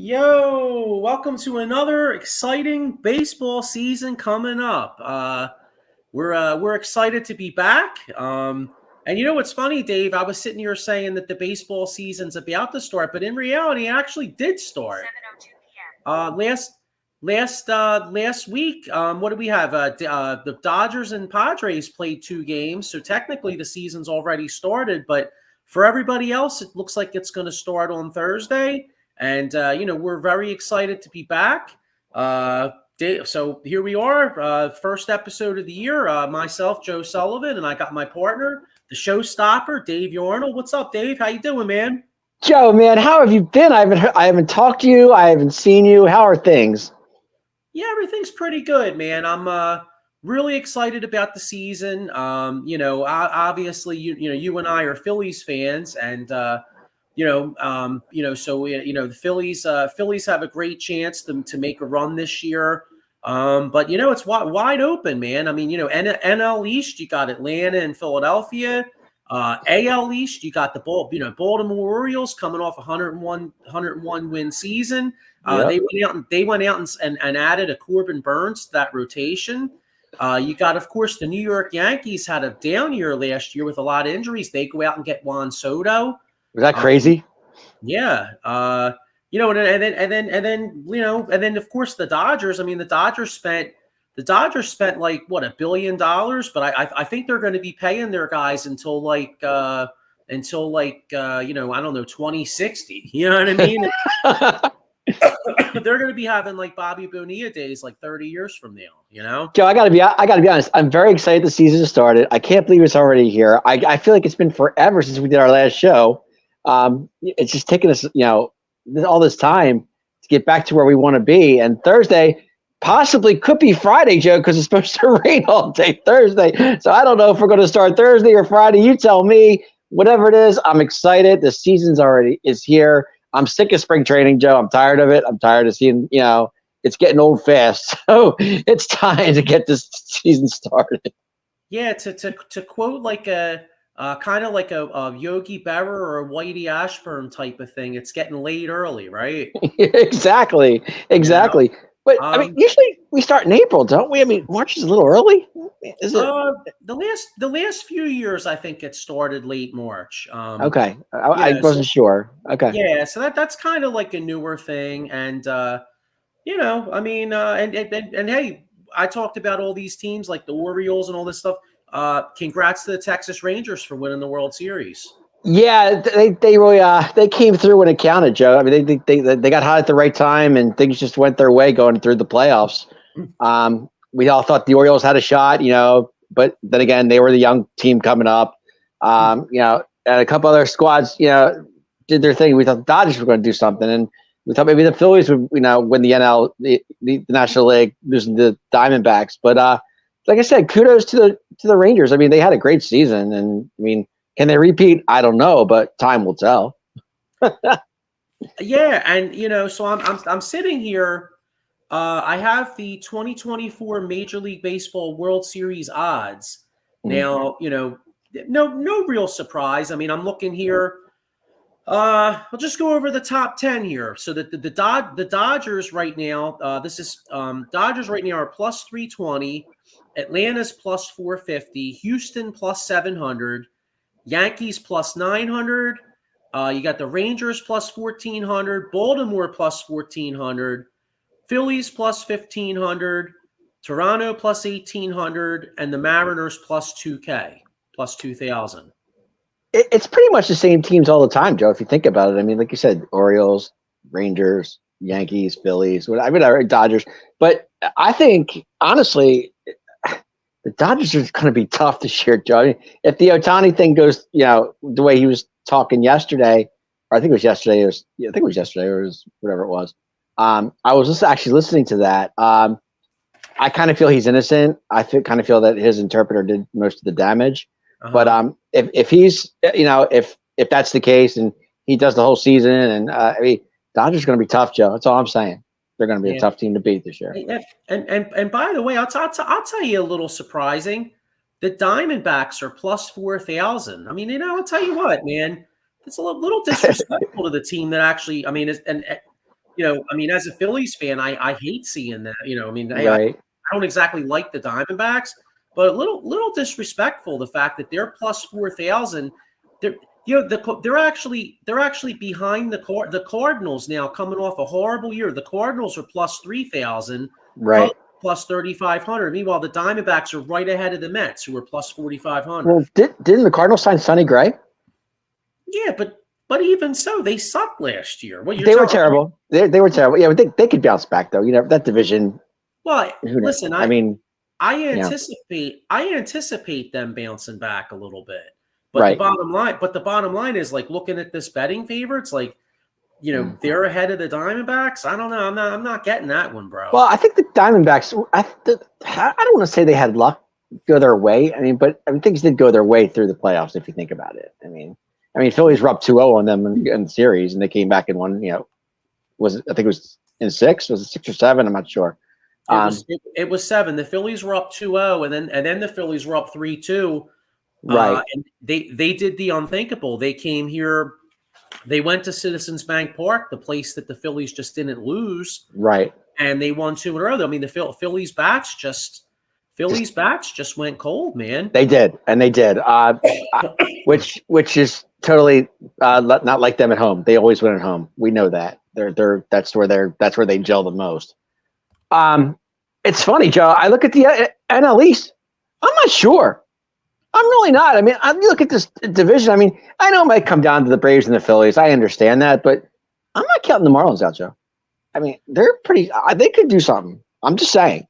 Yo, welcome to another exciting baseball season coming up. We're excited to be back. And you know what's funny, Dave? I was sitting here saying that the baseball season's about to start, but in reality, it actually did start. 7:02 p.m. Last week, what do we have? The Dodgers and Padres played 2 games, so technically the season's already started. But for everybody else, it looks like it's going to start on Thursday. And, we're very excited to be back. So here we are, first episode of the year. Myself, Joe Sullivan, and I got my partner, the showstopper, Dave Yarnell. What's up, Dave? How you doing, man? Joe, man, how have you been? I haven't talked to you. I haven't seen you. How are things? Yeah, everything's pretty good, man. I'm really excited about the season. Obviously, you and I are Phillies fans, and the Phillies have a great chance to make a run this year. But it's wide open, man. I mean, NL East, you got Atlanta and Philadelphia. AL East, you got the Baltimore Orioles coming off a 101 win season. Yep. They went out and added a Corbin Burns to that rotation. You got, of course, the New York Yankees had a down year last year with a lot of injuries. They go out and get Juan Soto. Was that crazy? Yeah. And then of course the Dodgers. I mean, the Dodgers spent like what, $1 billion, but I think they're going to be paying their guys until I don't know, 2060. You know what I mean? They're going to be having like Bobby Bonilla days like 30 years from now. Joe, I gotta be honest. I'm very excited the season started. I can't believe it's already here. I feel like it's been forever since we did our last show. It's just taken us, all this time to get back to where we want to be. And Thursday possibly could be Friday, Joe, because it's supposed to rain all day Thursday. So I don't know if we're going to start Thursday or Friday. You tell me. Whatever it is, I'm excited. The season's already is here. I'm sick of spring training, Joe. I'm tired of it. I'm tired of seeing, it's getting old fast. So it's time to get this season started. Yeah, to quote like a kind of like a Yogi Berra or a Whitey Ashburn type of thing. It's getting late early, right? Exactly. But I mean, usually we start in April, don't we? I mean, March is a little early. Is it? The last few years, I think it started late March. Okay, I wasn't sure. Okay. Yeah, so that's kind of like a newer thing, and I mean, and hey, I talked about all these teams like the Orioles and all this stuff. Congrats to the Texas Rangers for winning the World Series. Yeah, they really they came through when it counted, Joe. I mean, they got hot at the right time, and things just went their way going through the playoffs. We all thought the Orioles had a shot, but then again, they were the young team coming up. And a couple other squads, did their thing. We thought the Dodgers were going to do something, and we thought maybe the Phillies would, win the NL, the National League, losing the Diamondbacks. But like I said, kudos to the Rangers. I mean, they had a great season, and I mean, can they repeat? I don't know, but time will tell. Yeah, and so I'm sitting here. I have the 2024 Major League Baseball World Series odds. Now, no real surprise. I mean, I'm looking here. I'll just go over the top 10 here. So that the Dodgers right now, Dodgers right now are plus 320, Atlanta's plus 450, Houston plus 700, Yankees plus 900. You got the Rangers plus 1,400, Baltimore plus 1,400, Phillies plus 1,500, Toronto plus 1,800, and the Mariners plus 2K, plus 2,000. It's pretty much the same teams all the time, Joe, if you think about it. I mean, like you said, Orioles, Rangers, Yankees, Phillies, Dodgers. But I think, honestly, the Dodgers are going to be tough this year, Joe. I mean, if the Ohtani thing goes, the way he was talking yesterday, or I think it was yesterday, or it was whatever it was. I was just actually listening to that. I kind of feel he's innocent. I kind of feel that his interpreter did most of the damage. But if he's, if that's the case and he does the whole season, and I mean, Dodgers are going to be tough, Joe. That's all I'm saying. They're going to be a tough team to beat this year. And by the way, I'll tell you a little surprising. The Diamondbacks are plus 4,000. I mean, I'll tell you what, man, it's a little disrespectful to the team that actually, I mean, I mean, as a Phillies fan, I hate seeing that. I mean, hey, I Right. don't exactly like the Diamondbacks, but a little disrespectful the fact that they're plus 4,000. They're they're actually behind the Cardinals now, coming off a horrible year. The Cardinals are plus 3,000, Cubs Right. plus 3,500. Meanwhile, the Diamondbacks are right ahead of the Mets, who are plus 4,500. Well, didn't the Cardinals sign Sonny Gray? Yeah, but even so, they sucked last year. What you're They were telling? terrible. They were terrible. Yeah, but they could bounce back though. That division. Well, Who knows? listen, I mean, I yeah, anticipate them bouncing back a little bit. But right. the bottom line is, like, looking at this betting favorites, like, they're ahead of the Diamondbacks. I don't know. I'm not getting that one, bro. Well, I think the Diamondbacks. I don't want to say they had luck go their way. But things did go their way through the playoffs if you think about it. Phillies were up 2-0 on them in the series, and they came back and won. I think it was in 6? Was it 6 or 7? I'm not sure. It was 7. The Phillies were up 2-0, and then the Phillies were up 3-2. Right. And they did the unthinkable. They came here. They went to Citizens Bank Park, the place that the Phillies just didn't lose. Right. And they won 2 in a row. I mean, the Phillies bats just went cold, man. They did, and they did. Which is totally not like them at home. They always win at home. We know that. That's where they gel the most. It's funny, Joe. I look at the NL East. I'm not sure. I'm really not. I look at this division. I know it might come down to the Braves and the Phillies. I understand that, but I'm not counting the Marlins out, Joe. They're pretty. They could do something. I'm just saying.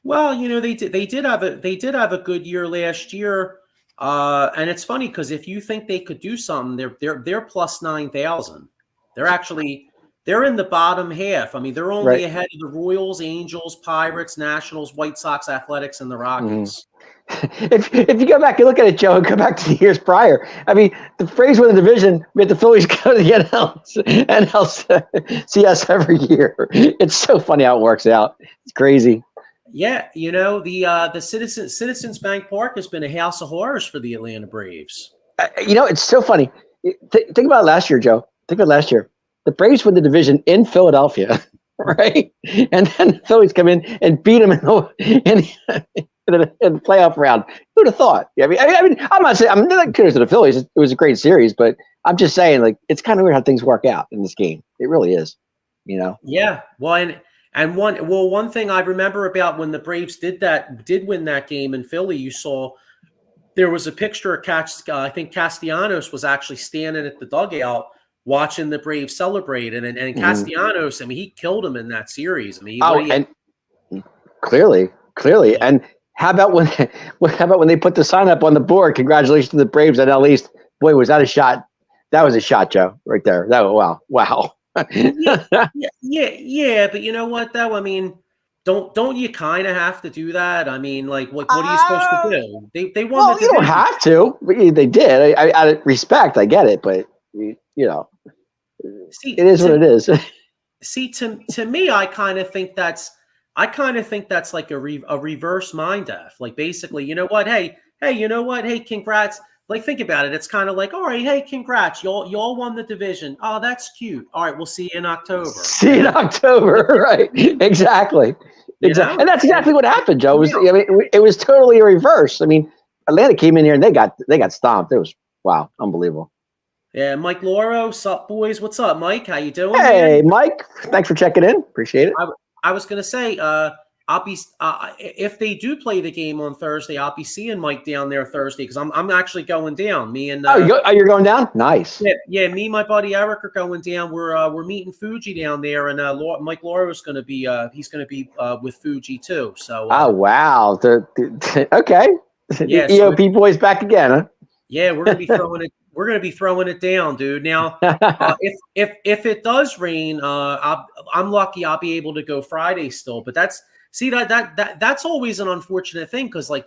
Well, they did have a good year last year, and it's funny because if you think they could do something, they're plus 9,000. They're in the bottom half. They're only ahead of the Royals, Angels, Pirates, Nationals, White Sox, Athletics, and the Rockies. If you go back and look at it, Joe, and go back to the years prior, the Braves win the division, we had the Phillies go to the NLCS every year. It's so funny how it works out. It's crazy. Yeah, the Citizens Bank Park has been a house of horrors for the Atlanta Braves. It's so funny. Think about it last year, Joe. Think about last year. The Braves win the division in Philadelphia, right? And then the Phillies come in and beat them in the playoff round. Who'd have thought? I'm not saying I'm not kudos to the Phillies. It was a great series, but I'm just saying, like, it's kind of weird how things work out in this game. It really is, Yeah. Well, one thing I remember about when the Braves did win that game in Philly, you saw there was a picture of I think Castellanos was actually standing at the dugout watching the Braves celebrate, and Castellanos, he killed him in that series. And clearly, and how about when they put the sign up on the board? Congratulations to the Braves at least. Boy, was that a shot! That was a shot, Joe, right there. Wow. yeah. But you know what, though? Don't you kind of have to do that? what are you supposed to do? They won the division. You don't have to, but they did. Out of respect, I get it, but See, it is what it is. See, to me, I kind of think that's like a reverse mind F. Like, basically, you know what? Hey, congrats. Like, think about it. It's kind of like, all right, hey, congrats. Y'all won the division. Oh, that's cute. All right, we'll see you in October. See you in October, right? Exactly. And that's exactly what happened, Joe. It was totally a reverse. Atlanta came in here and they got stomped. It was unbelievable. Yeah, Mike Loro, sup, boys? What's up, Mike? How you doing? Hey, man? Mike. Thanks for checking in. Appreciate it. I was gonna say, I'll be if they do play the game on Thursday, I'll be seeing Mike down there Thursday because I'm actually going down. Me and you're going down? Nice. Yeah. Me and my buddy Eric are going down. We're meeting Fuji down there, and Mike Loro is going to be with Fuji too. So. Wow. Okay. Yeah. EOP boys back again, huh? Yeah, we're gonna be throwing it. We're going to be throwing it down, dude. Now, if it does rain, I'm lucky I'll be able to go Friday still. But that's always an unfortunate thing because, like,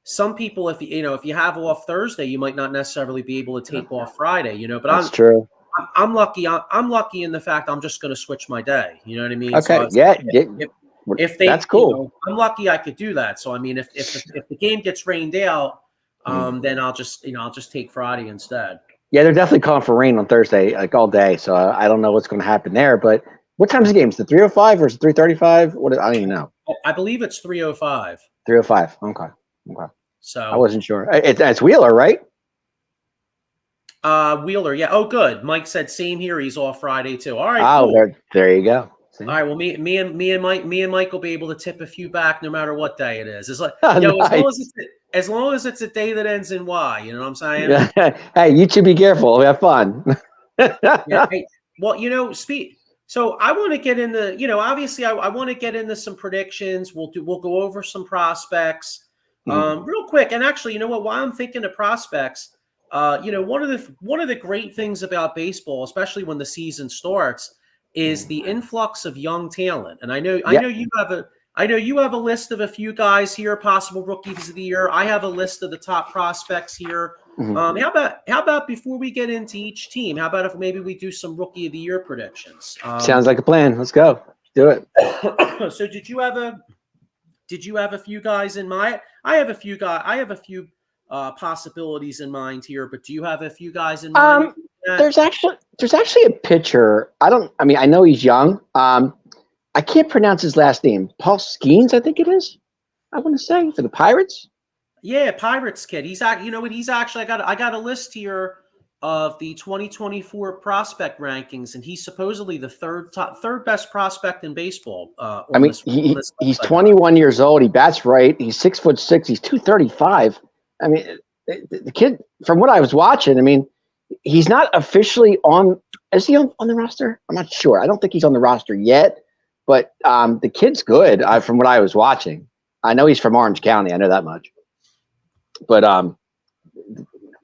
some people, if you have off Thursday, you might not necessarily be able to take off Friday. But that's true. I'm lucky. I'm lucky in the fact I'm just going to switch my day. You know what I mean? Okay. So that's cool. I'm lucky I could do that. So if the game gets rained out. Then I'll just take Friday instead. Yeah, they're definitely calling for rain on Thursday, like all day. So I don't know what's going to happen there. But what time's the game? Is it 3:05 versus 3:35? I don't even know. I believe it's 3:05. 3:05. Okay. Okay. I So wasn't sure. It's Wheeler, right? Wheeler, yeah. Oh, good. Mike said same here. He's off Friday too. All right, Oh, cool. there you go. See? All right. Well, me and Mike will be able to tip a few back no matter what day it is. It's like, Nice. as long as it's a day that ends in Y. You know what I'm saying? Yeah. Hey, you two be careful. Have fun. Yeah. Hey, well, so I want to get into, obviously I want to get into some predictions. We'll go over some prospects real quick. And actually, you know what? While I'm thinking of prospects, one of the great things about baseball, especially when the season starts, is the influx of young talent. And I know you have a list of a few guys here, possible rookies of the year. I have a list of the top prospects here. How about before we get into each team, how about if maybe we do some rookie of the year predictions? Sounds like a plan. Let's go. Do it. So did you have a few guys in mind? I have a few possibilities in mind here, but do you have a few guys in mind? There's actually a pitcher. I know he's young. I can't pronounce his last name. Paul Skeens, I think it is. I want to say for the Pirates. Yeah, Pirates kid. He's actually I got a list here of the 2024 prospect rankings, and he's supposedly the third best prospect in baseball. He's 21 years old. He bats right. He's 6'6". He's 235. I mean, the kid. From what I was watching, he's not officially on. Is he on the roster? I'm not sure. I don't think he's on the roster yet. But the kid's good. From what I was watching, I know he's from Orange County. I know that much. But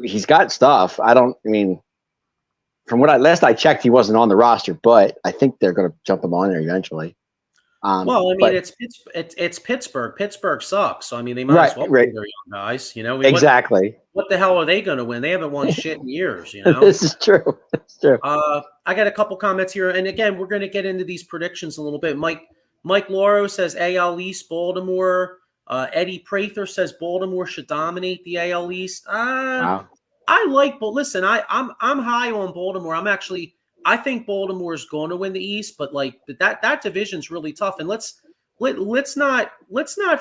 he's got stuff. From what last I checked, he wasn't on the roster, but I think they're going to jump him on there eventually. It's Pittsburgh. Pittsburgh sucks. So they might as well right. their young guys. Exactly. What the hell are they going to win? They haven't won shit in years. This is true. It's true. I got a couple comments here, and again, we're going to get into these predictions a little bit. Mike Lauro says AL East, Baltimore. Eddie Prather says Baltimore should dominate the AL East. Wow. But listen, I'm high on Baltimore. I think Baltimore is going to win the East, but that division's really tough. And let's not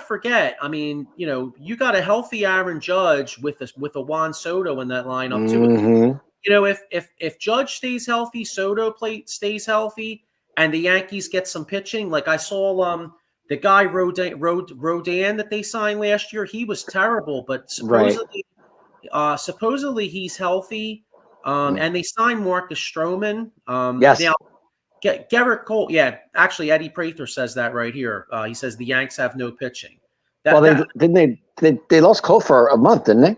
forget. You got a healthy Aaron Judge with a Juan Soto in that lineup too. Mm-hmm. If Judge stays healthy, Soto stays healthy, and the Yankees get some pitching, like I saw the guy Rodon that they signed last year, he was terrible, but supposedly he's healthy. And they signed Marcus Stroman. Yes. Now, Garrett Cole. Yeah, actually, Eddie Prather says that right here. He says the Yanks have no pitching. They lost Cole for a month, didn't they?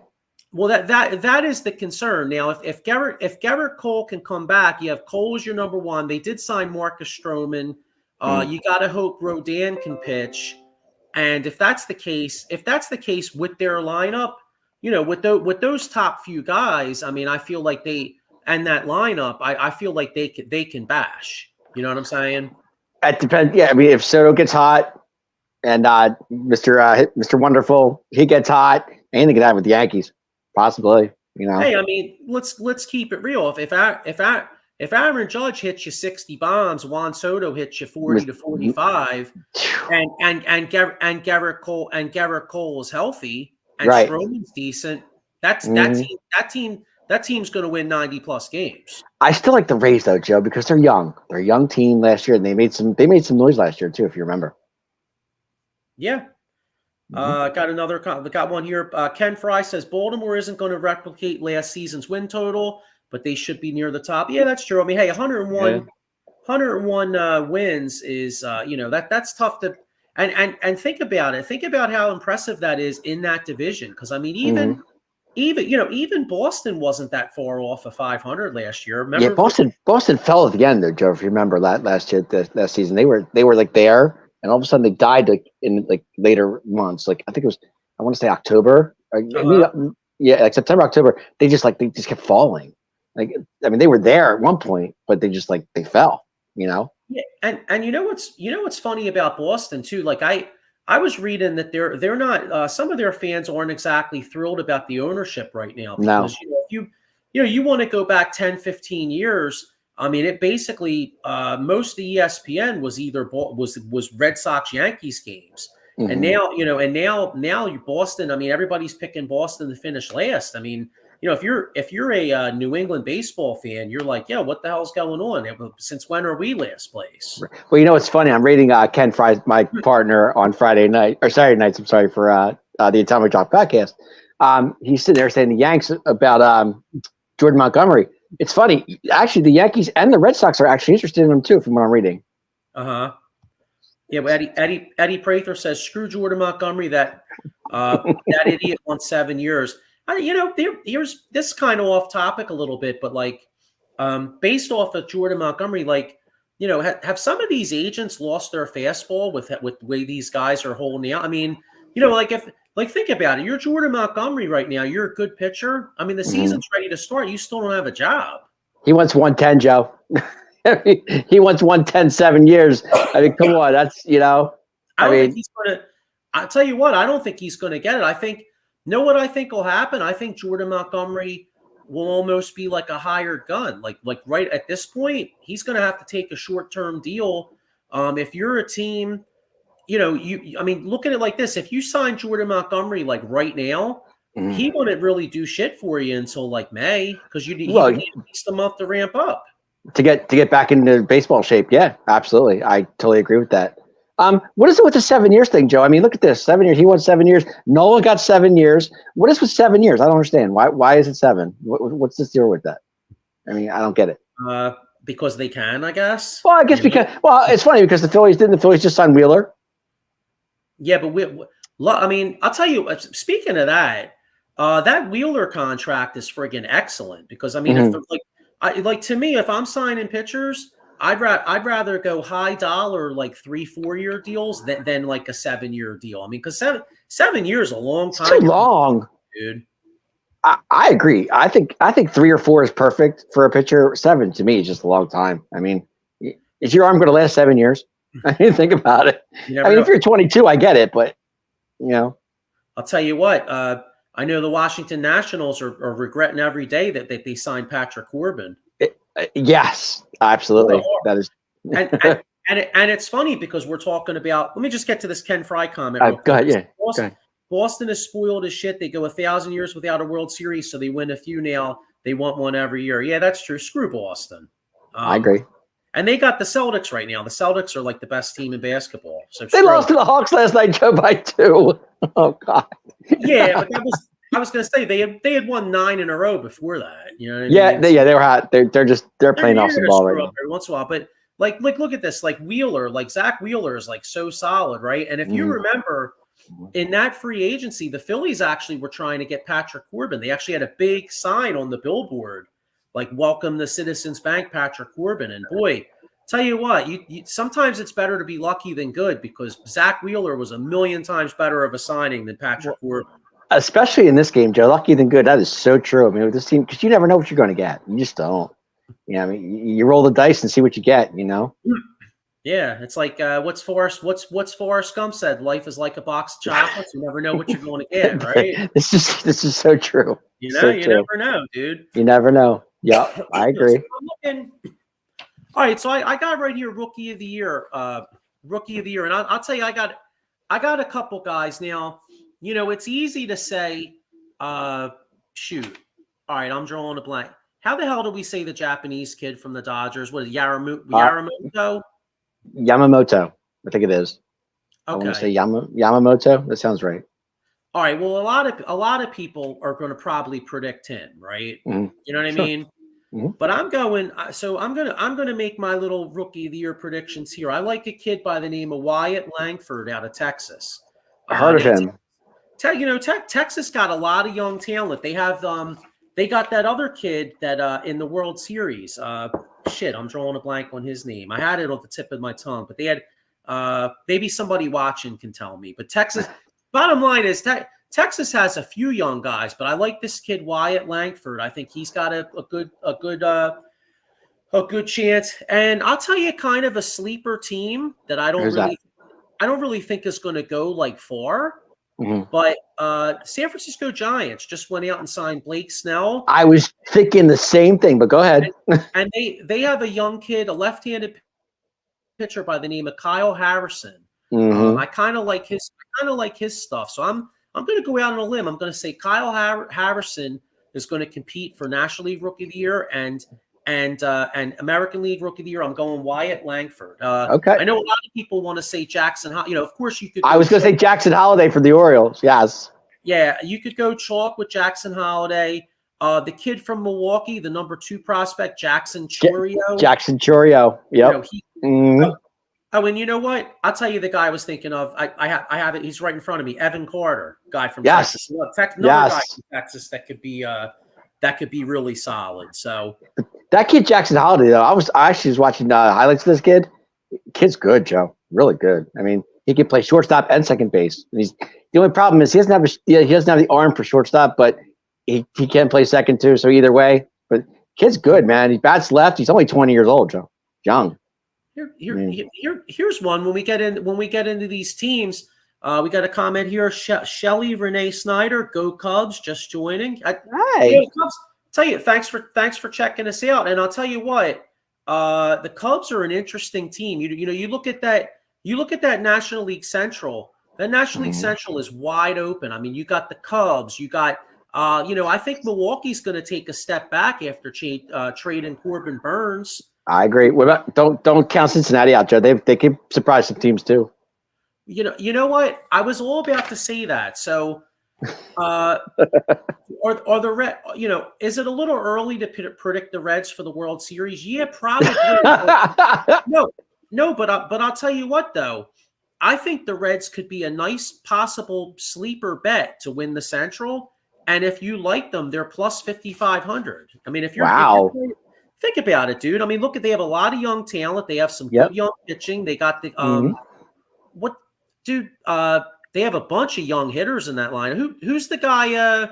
Well, that is the concern. Now, if Garrett Cole can come back, you have Cole as your number one. They did sign Marcus Stroman. You got to hope Rodon can pitch, and if that's the case with their lineup, with those top few guys, I feel like that lineup, I feel like they can bash. You know what I'm saying? It depends. Yeah, if Soto gets hot, and Mr. Wonderful, he gets hot, anything can happen with the Yankees, possibly. Hey, let's keep it real. If Aaron Judge hits you 60 bombs, Juan Soto hits you 40 to 45, and Garrett Cole is healthy and Stroman's decent, that team's going to win 90 plus games. I still like the Rays though, Joe, because they're young. They're a young team last year, and they made some noise last year too, if you remember. Yeah. Got one here. Ken Fry says Baltimore isn't going to replicate last season's win total, but they should be near the top. Yeah, that's true. Hey, 101 wins is that's tough to and think about it. Think about how impressive that is in that division. Because even Boston wasn't that far off of 500 last year. Remember? Yeah, Boston fell at the end there, Joe. If you remember that last season, they were there. And all of a sudden, they died in later months. I think it was, I want to say October. September, October. They just kept falling. They were there at one point, but they just they fell. Yeah, and what's funny about Boston too? I was reading that they're not. Some of their fans aren't exactly thrilled about the ownership right now because you want to go back 10, 15 years. I mean, it basically most of the ESPN was either was Red Sox Yankees games, and now now you Boston. I mean, everybody's picking Boston to finish last. I mean, if you're a New England baseball fan, you're like, yeah, what the hell's going on? Since when are we last place? Well, it's funny. I'm reading Ken Fry, my partner, on Friday night or Saturday nights. I'm sorry, for the Atomic Drop podcast. He's sitting there saying the Yanks about Jordan Montgomery. It's funny. Actually, the Yankees and the Red Sox are actually interested in him too, from what I'm reading. Yeah, but Eddie Prather says, "Screw Jordan Montgomery. That idiot wants 7 years." Here's this kind of off topic a little bit, but based off of Jordan Montgomery, have some of these agents lost their fastball with the way these guys are holding out? I mean, think about it. You're Jordan Montgomery right now. You're a good pitcher. I mean, the season's ready to start. You still don't have a job. He wants 110, Joe. He wants 110 7 years. I mean, come on. That's, I don't think he's going to – I'll tell you what. I don't think he's going to get it. I think – what I think will happen? I think Jordan Montgomery will almost be like a hired gun. Like right at this point, he's going to have to take a short-term deal. If you're a team – look at it like this. If you sign Jordan Montgomery right now, he wouldn't really do shit for you until May, because you need at least a month to ramp up. To get back into baseball shape. Yeah, absolutely. I totally agree with that. What is it with the 7 years thing, Joe? I mean, look at this. 7 years. He won 7 years. Nola got 7 years. What is with 7 years? I don't understand. Why is it 7? What's the deal with that? I mean, I don't get it. Because they can, I guess. Well, I guess it's funny because the Phillies just signed Wheeler. Yeah, but I'll tell you, speaking of that, that Wheeler contract is friggin' excellent, because I mean, to me, if I'm signing pitchers, I'd rather go high dollar 3-4 year deals than a 7 year deal. I mean, because 7 years is a long time. It's too long, dude. I agree. I think 3 or 4 is perfect for a pitcher. 7 to me is just a long time. I mean, is your arm going to last 7 years? I mean, think about it. I mean, if you're 22, I get it, but I'll tell you what. I know the Washington Nationals are regretting every day that they signed Patrick Corbin. Yes, absolutely. That is, and it's funny because we're talking about. Let me just get to this Ken Fry comment. Go ahead. Yeah. Boston is spoiled as shit. They go 1,000 years without a World Series, so they win a few now. They want one every year. Yeah, that's true. Screw Boston. I agree. And they got the Celtics right now. The Celtics are the best team in basketball. So they lost to the Hawks last night, Joe, by 2. Oh God. Yeah, but I was going to say they had won 9 in a row before that. You know what I mean? They were hot. They're playing off the ball right now. Every once in a while, but look at this. Wheeler, Zach Wheeler is so solid, right? And if you remember, in that free agency, the Phillies actually were trying to get Patrick Corbin. They actually had a big sign on the billboard, welcome the Citizens Bank, Patrick Corbin. And boy, tell you what, you sometimes it's better to be lucky than good, because Zach Wheeler was a million times better of a signing than Patrick Corbin. Especially in this game, Joe. Lucky than good. That is so true. I mean, with this team, because you never know what you're going to get. You just don't. I mean, you roll the dice and see what you get. Yeah, it's what's Forrest Gump said? Life is like a box of chocolates. You never know what you're going to get, right? This is so true. You never know, dude. You never know. Yeah, I agree. All right, so I got right here Rookie of the Year, and I'll tell you, I got a couple guys now. It's easy to say, shoot. All right, I'm drawing a blank. How the hell do we say the Japanese kid from the Dodgers? What is Yamamoto? Yamamoto, I think it is. Okay. I want to say Yamamoto. That sounds right. All right. Well, a lot of people are going to probably predict him, right? Mm-hmm. You know what I mean? Mm-hmm. But I'm going to make my little Rookie of the Year predictions here. I like a kid by the name of Wyatt Langford out of Texas. I heard of him. Texas got a lot of young talent. They have they got that other kid that in the World Series. I'm drawing a blank on his name. I had it on the tip of my tongue, but they had maybe somebody watching can tell me. But Texas, bottom line is Texas has a few young guys, but I like this kid Wyatt Langford. I think he's got a good chance. And I'll tell you, kind of a sleeper team that I don't really think is going to go far. But San Francisco Giants just went out and signed Blake Snell. I was thinking the same thing, but go ahead. And they have a young kid, a left-handed pitcher by the name of Kyle Harrison. I kind of like his stuff. So I'm going to go out on a limb. I'm going to say Kyle Harrison is going to compete for National League Rookie of the Year and American League Rookie of the Year. I'm going Wyatt Langford. Okay. I know a lot of people want to say Jackson. Of course you could. I was going to say Jackson Holiday for the Orioles. Yes. Yeah, you could go chalk with Jackson Holiday. The kid from Milwaukee, the number 2 prospect, Jackson Chourio. Jackson Chourio. Yep. And you know what? I'll tell you the guy I was thinking of. I have it. He's right in front of me. Evan Carter, guy from Texas. Another guy from Texas that could be really solid. So that kid Jackson Holiday, though, I actually was watching highlights of this kid. Kid's good, Joe. Really good. I mean, he can play shortstop and second base. And the only problem is he doesn't have the arm for shortstop, but he can play second too. So either way, but kid's good, man. He bats left. He's only 20 years old, Joe. Young. Here's one. When we get into these teams, we got a comment here. Shelly Renee Snyder, go Cubs, just joining. Cubs. Tell you, thanks for checking us out. And I'll tell you what, the Cubs are an interesting team. You look at that National League Central. That National League Central is wide open. I mean, you got the Cubs. You got, I think Milwaukee's going to take a step back after trading Corbin Burns. I agree. What about don't count Cincinnati out, Joe? They can surprise some teams too. You know what? I was all about to say that. So, are the Red? Is it a little early to predict the Reds for the World Series? Yeah, probably. No, but I'll tell you what though. I think the Reds could be a nice possible sleeper bet to win the Central. And if you like them, they're plus 5,500. I mean, if you're think about it, dude. I mean, they have a lot of young talent. They have some good young pitching. They got the they have a bunch of young hitters in that line. Who's the guy?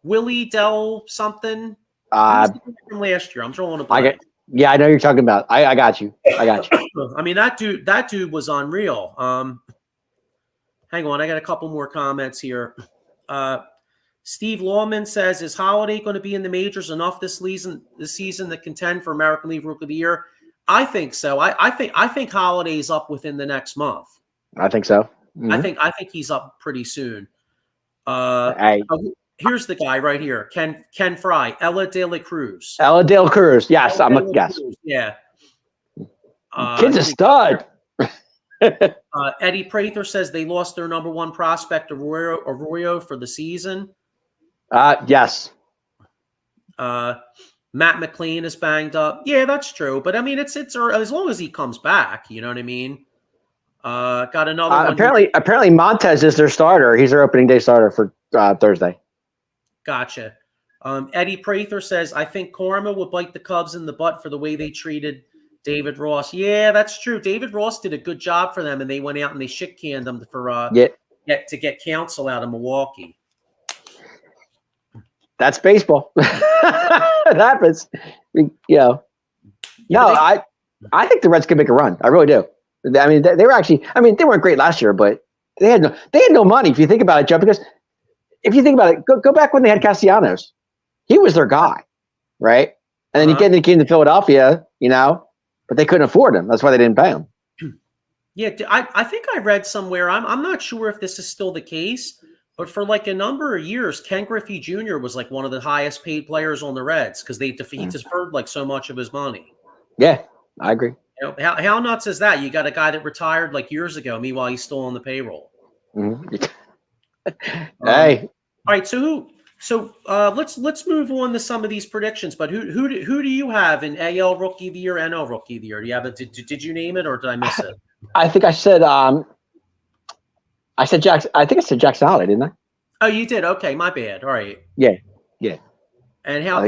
Willie Del something. From last year. I'm drawing a blank. I know you're talking about. I got you. I mean, that dude was unreal. Hang on, I got a couple more comments here. Steve Lawman says, is Holiday going to be in the majors enough this season to contend for American League Rookie of the Year? I think so. I think Holiday's up within the next month. I think so. I think he's up pretty soon. Here's the guy right here, Ken Fry, Ella De La Cruz. Yes, yes. Yeah. Kid's a stud. Eddie Prather says they lost their number 1 prospect, Arroyo, for the season. Yes. Matt McLean is banged up. Yeah, that's true. But I mean, it's as long as he comes back, you know what I mean? Got another one. Apparently Montez is their starter. He's their opening day starter for Thursday. Gotcha. Eddie Prather says, I think Karma will bite the Cubs in the butt for the way they treated David Ross. Yeah, that's true. David Ross did a good job for them, and they went out and they shit-canned them to get counsel out of Milwaukee. That's baseball. It happens. I think the Reds could make a run. I really do. I mean, they were actually. I mean, they weren't great last year, but they had no money. If you think about it, Joe, because if you think about it, go back when they had Castellanos. He was their guy, right? And then he came to Philadelphia, but they couldn't afford him. That's why they didn't pay him. Yeah, I think I read somewhere. I'm not sure if this is still the case. But for like a number of years, Ken Griffey Jr. was like one of the highest paid players on the Reds because he deferred like so much of his money. Yeah, I agree. How nuts is that? You got a guy that retired like years ago. Meanwhile, he's still on the payroll. Hey. All right. So let's move on to some of these predictions. But who do you have in AL Rookie of the Year, NL Rookie of the Year? Do you have it? Did you name it or did I miss it? I think I said. I said Jackson. I think I said Jackson Holiday, didn't I? Oh, you did. Okay, my bad. All right. Yeah. And how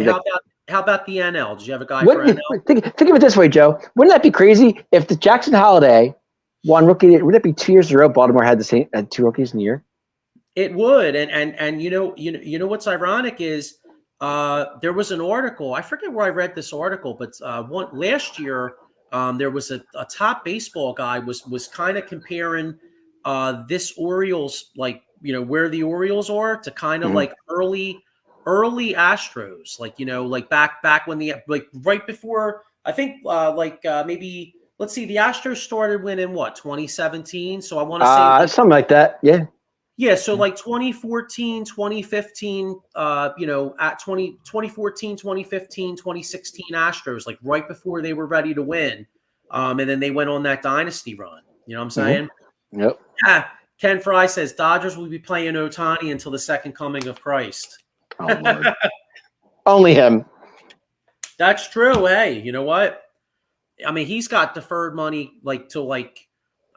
about the NL? Did you have a guy for NL? Think of it this way, Joe. Wouldn't that be crazy if the Jackson Holiday won Rookie? Wouldn't it be 2 years in a row? Baltimore had had 2 rookies in a year. It would, and you know what's ironic is there was an article. I forget where I read this article, but last year there was a top baseball guy was kind of comparing this Orioles like where the Orioles are to kind of Mhm. like early Astros, like like back when right before I think maybe let's see, the Astros started winning what 2017, so I want to say Something like that. Yeah. yeah, so like 2014, 2015, at 2014, 2015, 2016 Astros, like right before they were ready to win. And then they went on that dynasty run. You know what I'm saying? Yep. Yeah. Ken Fry says Dodgers will be playing Otani until the second coming of Christ. Oh, Lord. Only him. That's true. Hey, you know what? I mean, he's got deferred money like till like,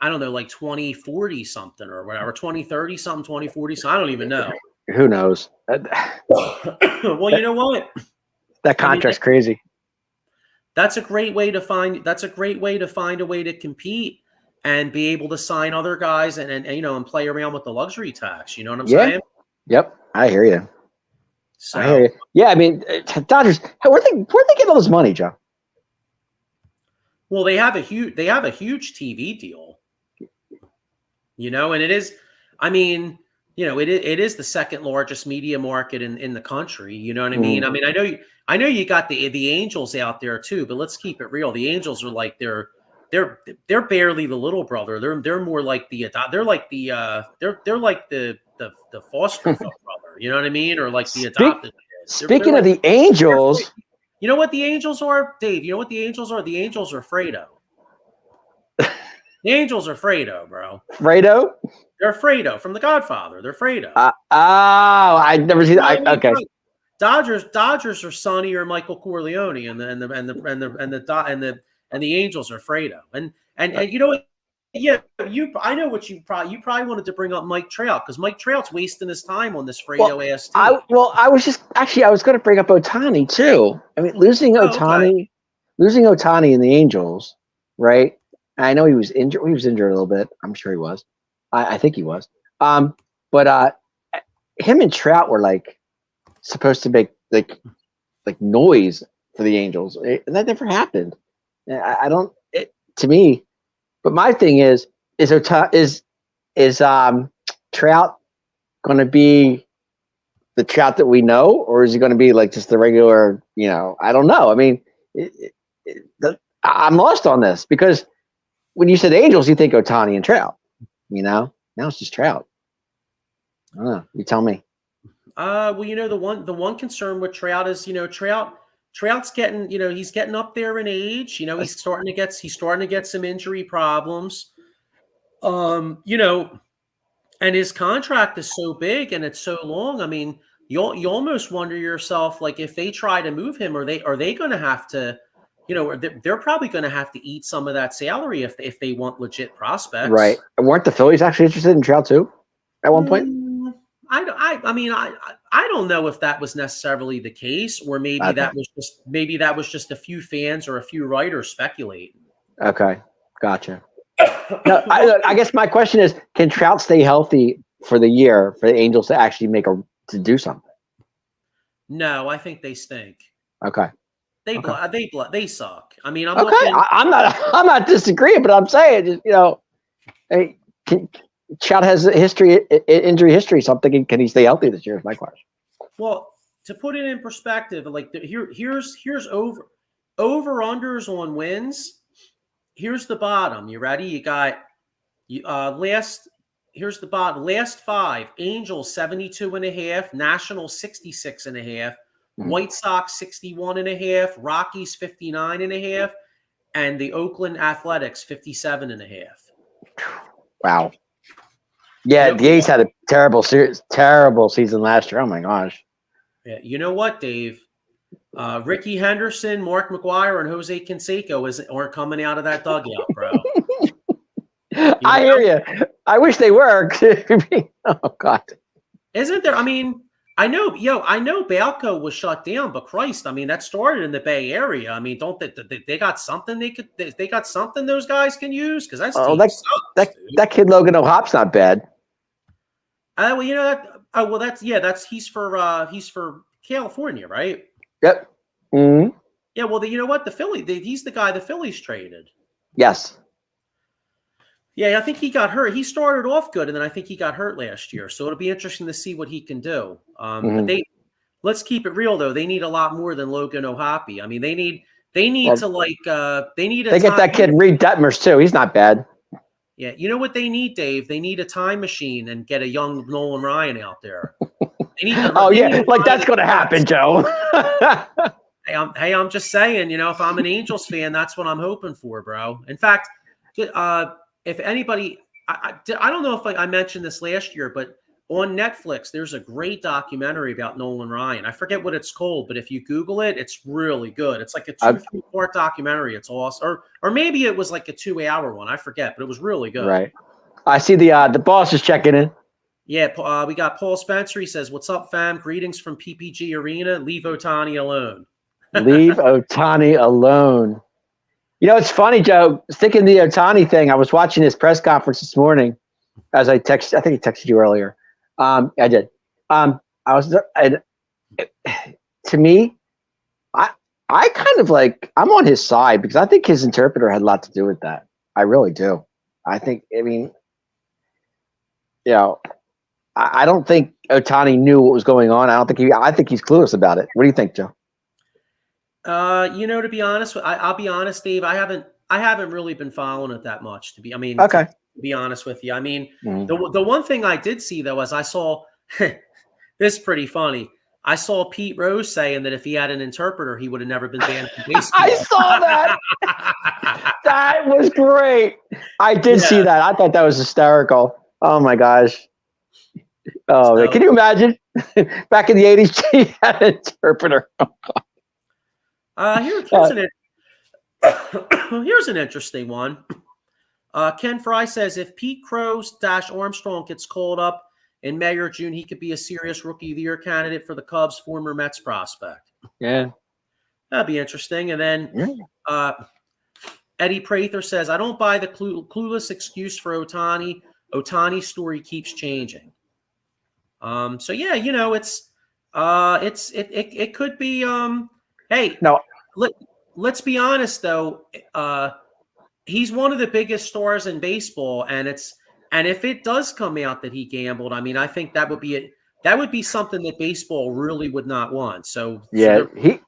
I don't know, like 2040 something or whatever, 2030 something, 2040. So I don't even know. Who knows? Well, you know what? That contract's crazy. That's a great way to find a way to compete and be able to sign other guys and play around with the luxury tax. You know what I'm saying? Yep. I hear you. So, I hear you. Yeah, I mean, Dodgers. Where'd they get all this money, Joe? well, they have a huge TV deal. And it is, I mean, it is the second largest media market in the country. You know what I mean? I mean, I know you got the Angels out there too, but let's keep it real. The Angels are like they're barely the little brother. They're more like they're like the foster brother. You know what I mean? Or like the adopted kids. Speaking of the Angels, you know what the Angels are, Dave? You know what the Angels are? The Angels are Fredo. The Angels are Fredo, bro. Fredo? They're Fredo from The Godfather. They're Fredo. I'd never seen that. Okay. Dodgers are Sonny or Michael Corleone, and the Angels are Fredo. And you know what? Yeah, I know what you probably wanted to bring up Mike Trout because Mike Trout's wasting his time on this Fredo ass team. I was going to bring up Otani too. I mean, losing Otani in the Angels, right? I know he was injured. He was injured a little bit. I'm sure he was. I think he was. But him and Trout were like supposed to make like noise for the Angels, and that never happened. I don't. To me, but my thing is Trout going to be the Trout that we know, or is he going to be like just the regular? I don't know. I mean, I'm lost on this because when you said Angels, you think Otani and Trout. Now it's just Trout. I don't know. You tell me. Well, the one concern with Trout is, Trout's getting, he's getting up there in age. He's starting to get some injury problems. And his contract is so big and it's so long. I mean, you almost wonder yourself, like, if they try to move him, are they going to have to, they're probably going to have to eat some of that salary if they want legit prospects. Right. And weren't the Phillies actually interested in Trout too at one point? I mean, I don't know if that was necessarily the case, or maybe that was just a few fans or a few writers speculating. Okay, gotcha. No, I guess my question is: can Trout stay healthy for the year for the Angels to actually to do something? No, I think they stink. Okay, they suck. I mean, I'm not disagreeing, but I'm saying, hey, Trout has a injury history. So I'm thinking, can he stay healthy this year? Is my question. Well, to put it in perspective, like here's over unders on wins. Here's the bottom. You ready? You got here's the bottom. Last 5: Angels 72.5, Nationals 66.5, White Sox 61.5, Rockies 59.5, and the Oakland Athletics 57.5. Wow. Yeah, the A's had a terrible season last year. Oh my gosh. Yeah, you know what, Dave? Ricky Henderson, Mark McGwire, and Jose Canseco aren't coming out of that dugout, bro. I hear you. I wish they were. Oh God. Isn't there? I mean, I know Balco was shut down, but Christ, I mean, that started in the BayArea. I mean, don't they got something they got something those guys can use? Because that kid Logan O'Hop's not bad. Well, he's for California, right? Yep. Mm-hmm. Yeah, well, you know what? He's the guy the Phillies traded. Yes. Yeah, I think he got hurt. He started off good, and then I think he got hurt last year. So it'll be interesting to see what he can do. But let's keep it real though. They need a lot more than Logan O'Hoppe. I mean, they need they need get that kid Reed Detmers too. He's not bad. Yeah, you know what they need, Dave? They need a time machine and get a young Nolan Ryan out there. That's going to happen, Joe. I'm just saying, if I'm an Angels fan, that's what I'm hoping for, bro. In fact, if anybody, I don't know if I mentioned this last year, but on Netflix, there's a great documentary about Nolan Ryan. I forget what it's called, but if you Google it, it's really good. It's like a 2-3-part documentary. It's awesome. Or maybe it was like a 2-hour one. I forget, but it was really good. Right. I see the boss is checking in. Yeah, we got Paul Spencer. He says, "What's up, fam? Greetings from PPG Arena. Leave Ohtani alone." Leave Ohtani alone. It's funny, Joe. Sticking the Ohtani thing, I was watching his press conference this morning as I think he texted you earlier. I did. To me, I kind of I'm on his side because I think his interpreter had a lot to do with that. I really do. I don't think Ohtani knew what was going on. I think he's clueless about it. What do you think, Joe? To be honest, I'll be honest, Dave. I haven't really been following it that much. To be honest with you, the one thing I did see though, is I saw this is pretty funny. I saw Pete Rose saying that if he had an interpreter, he would have never been banned from baseball. I saw that. That was great. I did see that. I thought that was hysterical. Oh my gosh. Oh, man. Can you imagine? Back in the 80s, he had an interpreter. Here's an interesting one. Ken Fry says, if Pete Crow-Armstrong gets called up in May or June, he could be a serious Rookie of the Year candidate for the Cubs, former Mets prospect. Yeah. That'd be interesting. And then Eddie Prather says, I don't buy the clueless excuse for Ohtani. Ohtani's story keeps changing. It could be. Hey, no. Let's be honest though. He's one of the biggest stars in baseball, and if it does come out that he gambled, I think that would be something that baseball really would not want. So yeah, he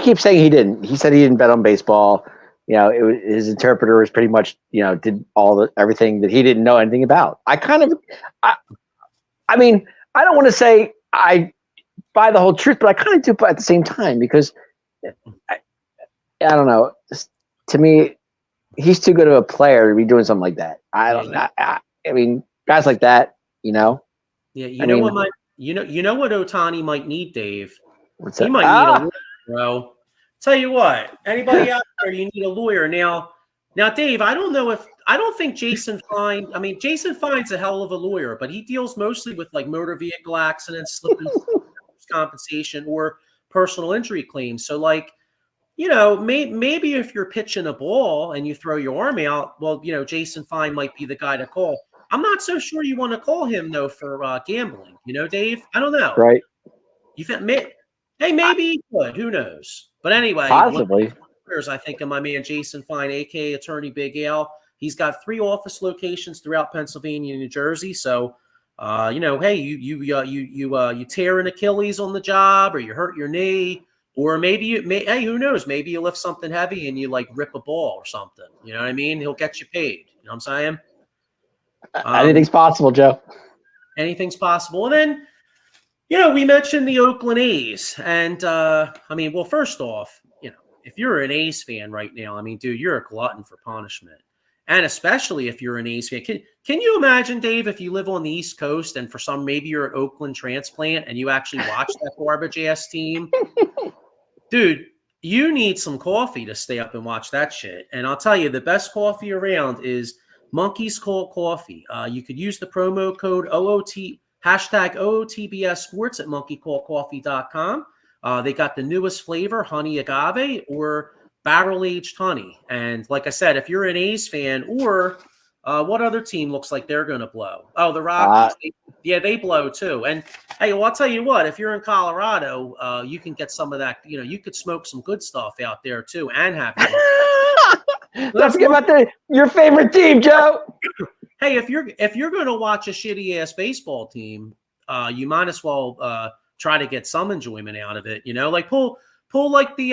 keeps saying he didn't. He said he didn't bet on baseball. His interpreter was pretty much did everything that he didn't know anything about. I don't want to say I buy the whole truth, but I kind of do at the same time because I don't know. To me, he's too good of a player to be doing something like that. Guys like that, Yeah, you know what Ohtani might need, Dave. What's that? He might need a lawyer, bro. Tell you what, anybody out there, you need a lawyer now. Now, Dave, I don't think Jason Fine. Jason Fine's a hell of a lawyer, but he deals mostly with motor vehicle accidents, slip and compensation, or personal injury claims. So maybe if you're pitching a ball and you throw your arm out, well, Jason Fine might be the guy to call. I'm not so sure you want to call him though for gambling. Dave, I don't know. Right? You think maybe he could. Who knows? But anyway, possibly. I think of my man Jason Fine, aka Attorney Big Al. He's got 3 office locations throughout Pennsylvania and New Jersey. So, hey, you tear an Achilles on the job, or you hurt your knee. Or maybe hey, who knows? Maybe you lift something heavy and you rip a ball or something. You know what I mean? He'll get you paid. You know what I'm saying? Anything's possible, Joe. Anything's possible. And then, we mentioned the Oakland A's. And, well, first off, if you're an A's fan right now, dude, you're a glutton for punishment. And especially if you're an A's fan. Can you imagine, Dave, if you live on the East Coast and maybe you're an Oakland transplant and you actually watch that garbage-ass team? Dude, you need some coffee to stay up and watch that shit. And I'll tell you, the best coffee around is Monkey's Cold Coffee. You could use the promo code #OOTBS Sports at monkeycoldcoffee.com. They got the newest flavor, honey agave or barrel-aged honey. And like I said, if you're an A's fan, or what other team looks like they're going to blow? Oh, the Rockies. They blow too. And hey, well, I'll tell you what, if you're in Colorado, you can get some of that. You could smoke some good stuff out there too and have Let's get about your favorite team, Joe. hey, if you're going to watch a shitty ass baseball team, you might as well try to get some enjoyment out of it. Like pull like the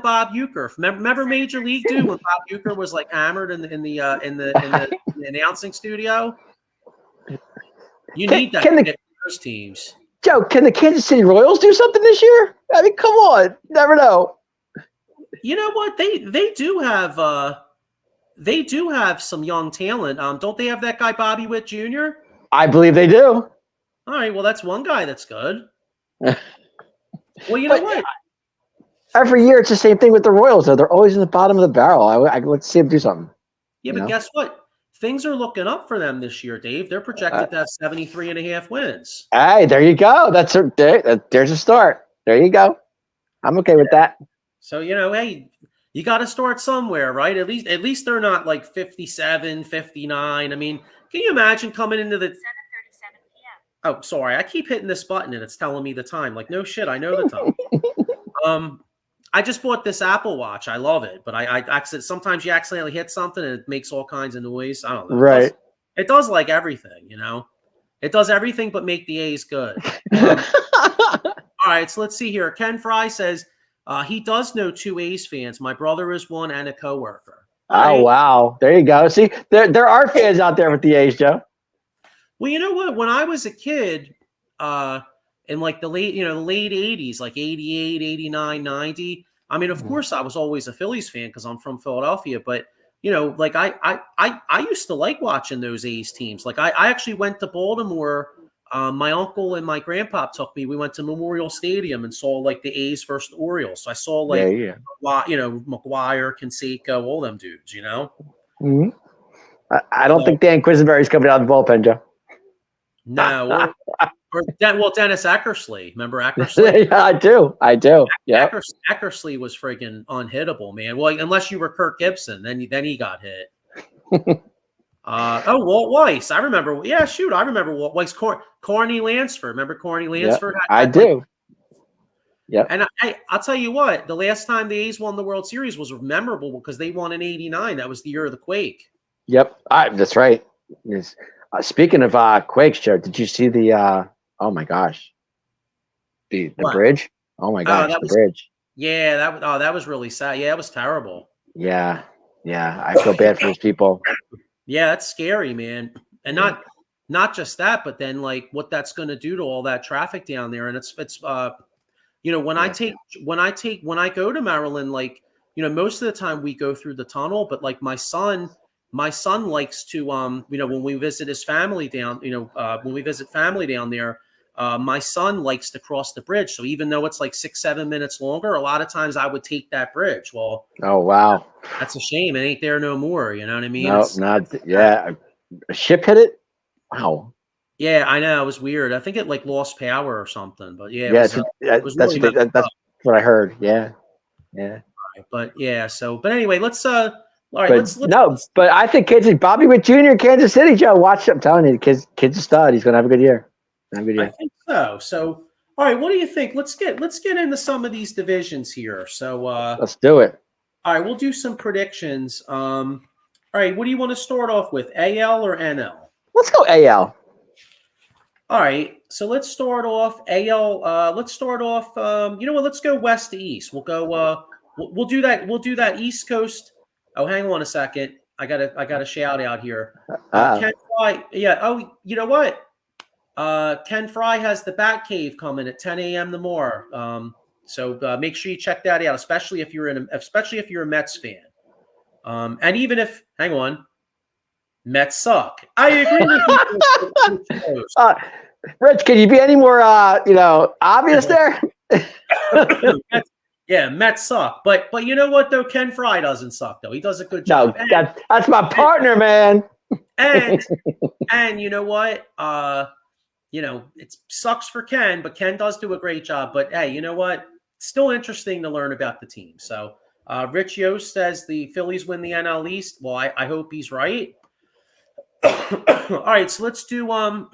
Bob Uecker. Remember Major League, dude, when Bob Uecker was like hammered in the announcing studio. You need that for those teams. Joe, can the Kansas City Royals do something this year? I mean, come on, never know. You know what? They do have some young talent. Don't they have that guy Bobby Witt Jr.? I believe they do. All right, well, that's one guy that's good. Well, you know what? Every year it's the same thing with the Royals, though. They're always in the bottom of the barrel. Let's see them do something. Yeah, but guess what? Things are looking up for them this year, Dave. They're projected to have 73.5 wins. Hey, there you go. There's a start. There you go. I'm okay with that. So, hey, you got to start somewhere, right? At least they're not like 57, 59. I mean, can you imagine coming into the 7:37 p.m. Oh, sorry. I keep hitting this button and it's telling me the time. Like, no shit, I know the time. I just bought this Apple Watch. I love it, but sometimes you accidentally hit something and it makes all kinds of noise. I don't know. Right. It does like everything, It does everything but make the A's good. All right, so let's see here. Ken Fry says he does know 2 A's fans. My brother is one and a coworker. Oh, wow. There you go. See, there are fans out there with the A's, Joe. Well, you know what? When I was a kid, in like the late 80s, like 88, 89, 90. I mean, of course, I was always a Phillies fan because I'm from Philadelphia. But, like I used to like watching those A's teams. Like I actually went to Baltimore. My uncle and my grandpa took me. We went to Memorial Stadium and saw like the A's versus the Orioles. So I saw like, McGuire, Canseco, all them dudes, Mm-hmm. I don't think Dan Quisenberry's coming out of the bullpen, Joe. No. Dennis Eckersley. Remember Eckersley? Yeah, I do. Yeah. Eckersley was freaking unhittable, man. Well, unless you were Kirk Gibson, then he got hit. Walt Weiss. I remember. Yeah, shoot, I remember Walt Weiss. Corny Lansford. Remember Corny Lansford? Yep, I do. Yeah. And I'll tell you what. The last time the A's won the World Series was memorable because they won in '89. That was the year of the quake. Yep, that's right. Yes. Speaking of quakes, Joe, did you see the? Oh my gosh, the bridge. Oh my gosh, the bridge. Yeah, that was really sad. Yeah, it was terrible. Yeah, I feel bad for those people. Yeah, that's scary, man. And not just that, but then like what that's going to do to all that traffic down there. And it's when I go to Maryland, like most of the time we go through the tunnel, but like my son likes to when we visit his family down, when we visit family down there. My son likes to cross the bridge. So even though it's like 6-7 minutes longer, a lot of times I would take that bridge. Well, oh, wow. That's a shame. It ain't there no more. You know what I mean? No, yeah. A ship hit it? Wow. Yeah, I know. It was weird. I think it like lost power or something, but yeah. That's what I heard. Yeah. But yeah. But anyway, let's, all right. But I think Bobby Witt Jr. Kansas City, Joe, watch. I'm telling you, the kid's a stud. He's going to have a good year. I think so. So, all right, what do you think? Let's get into some of these divisions here. So, let's do it. All right, we'll do some predictions. All right, what do you want to start off with, AL or NL? Let's go AL. All right, so let's start off AL. Let's go west to east. We'll go. We'll do that. We'll do that East Coast. Oh, hang on a second. I got a shout out here. Ken Fry. Yeah. Oh, you know what? Ken Fry has the Bat Cave coming at 10 a.m. tomorrow. So make sure you check that out, especially if you're a Mets fan. And even if, hang on, Mets suck. I agree with you. Rich, can you be any more, obvious there? Yeah, Mets suck. But you know what though? Ken Fry doesn't suck though. He does a good job. No, that's my partner, man. And you know what? It sucks for Ken, but Ken does do a great job. But hey, you know what? It's still interesting to learn about the team. So Rich Yost says the Phillies win the NL East. Well, I hope he's right. All right, so let's do we'll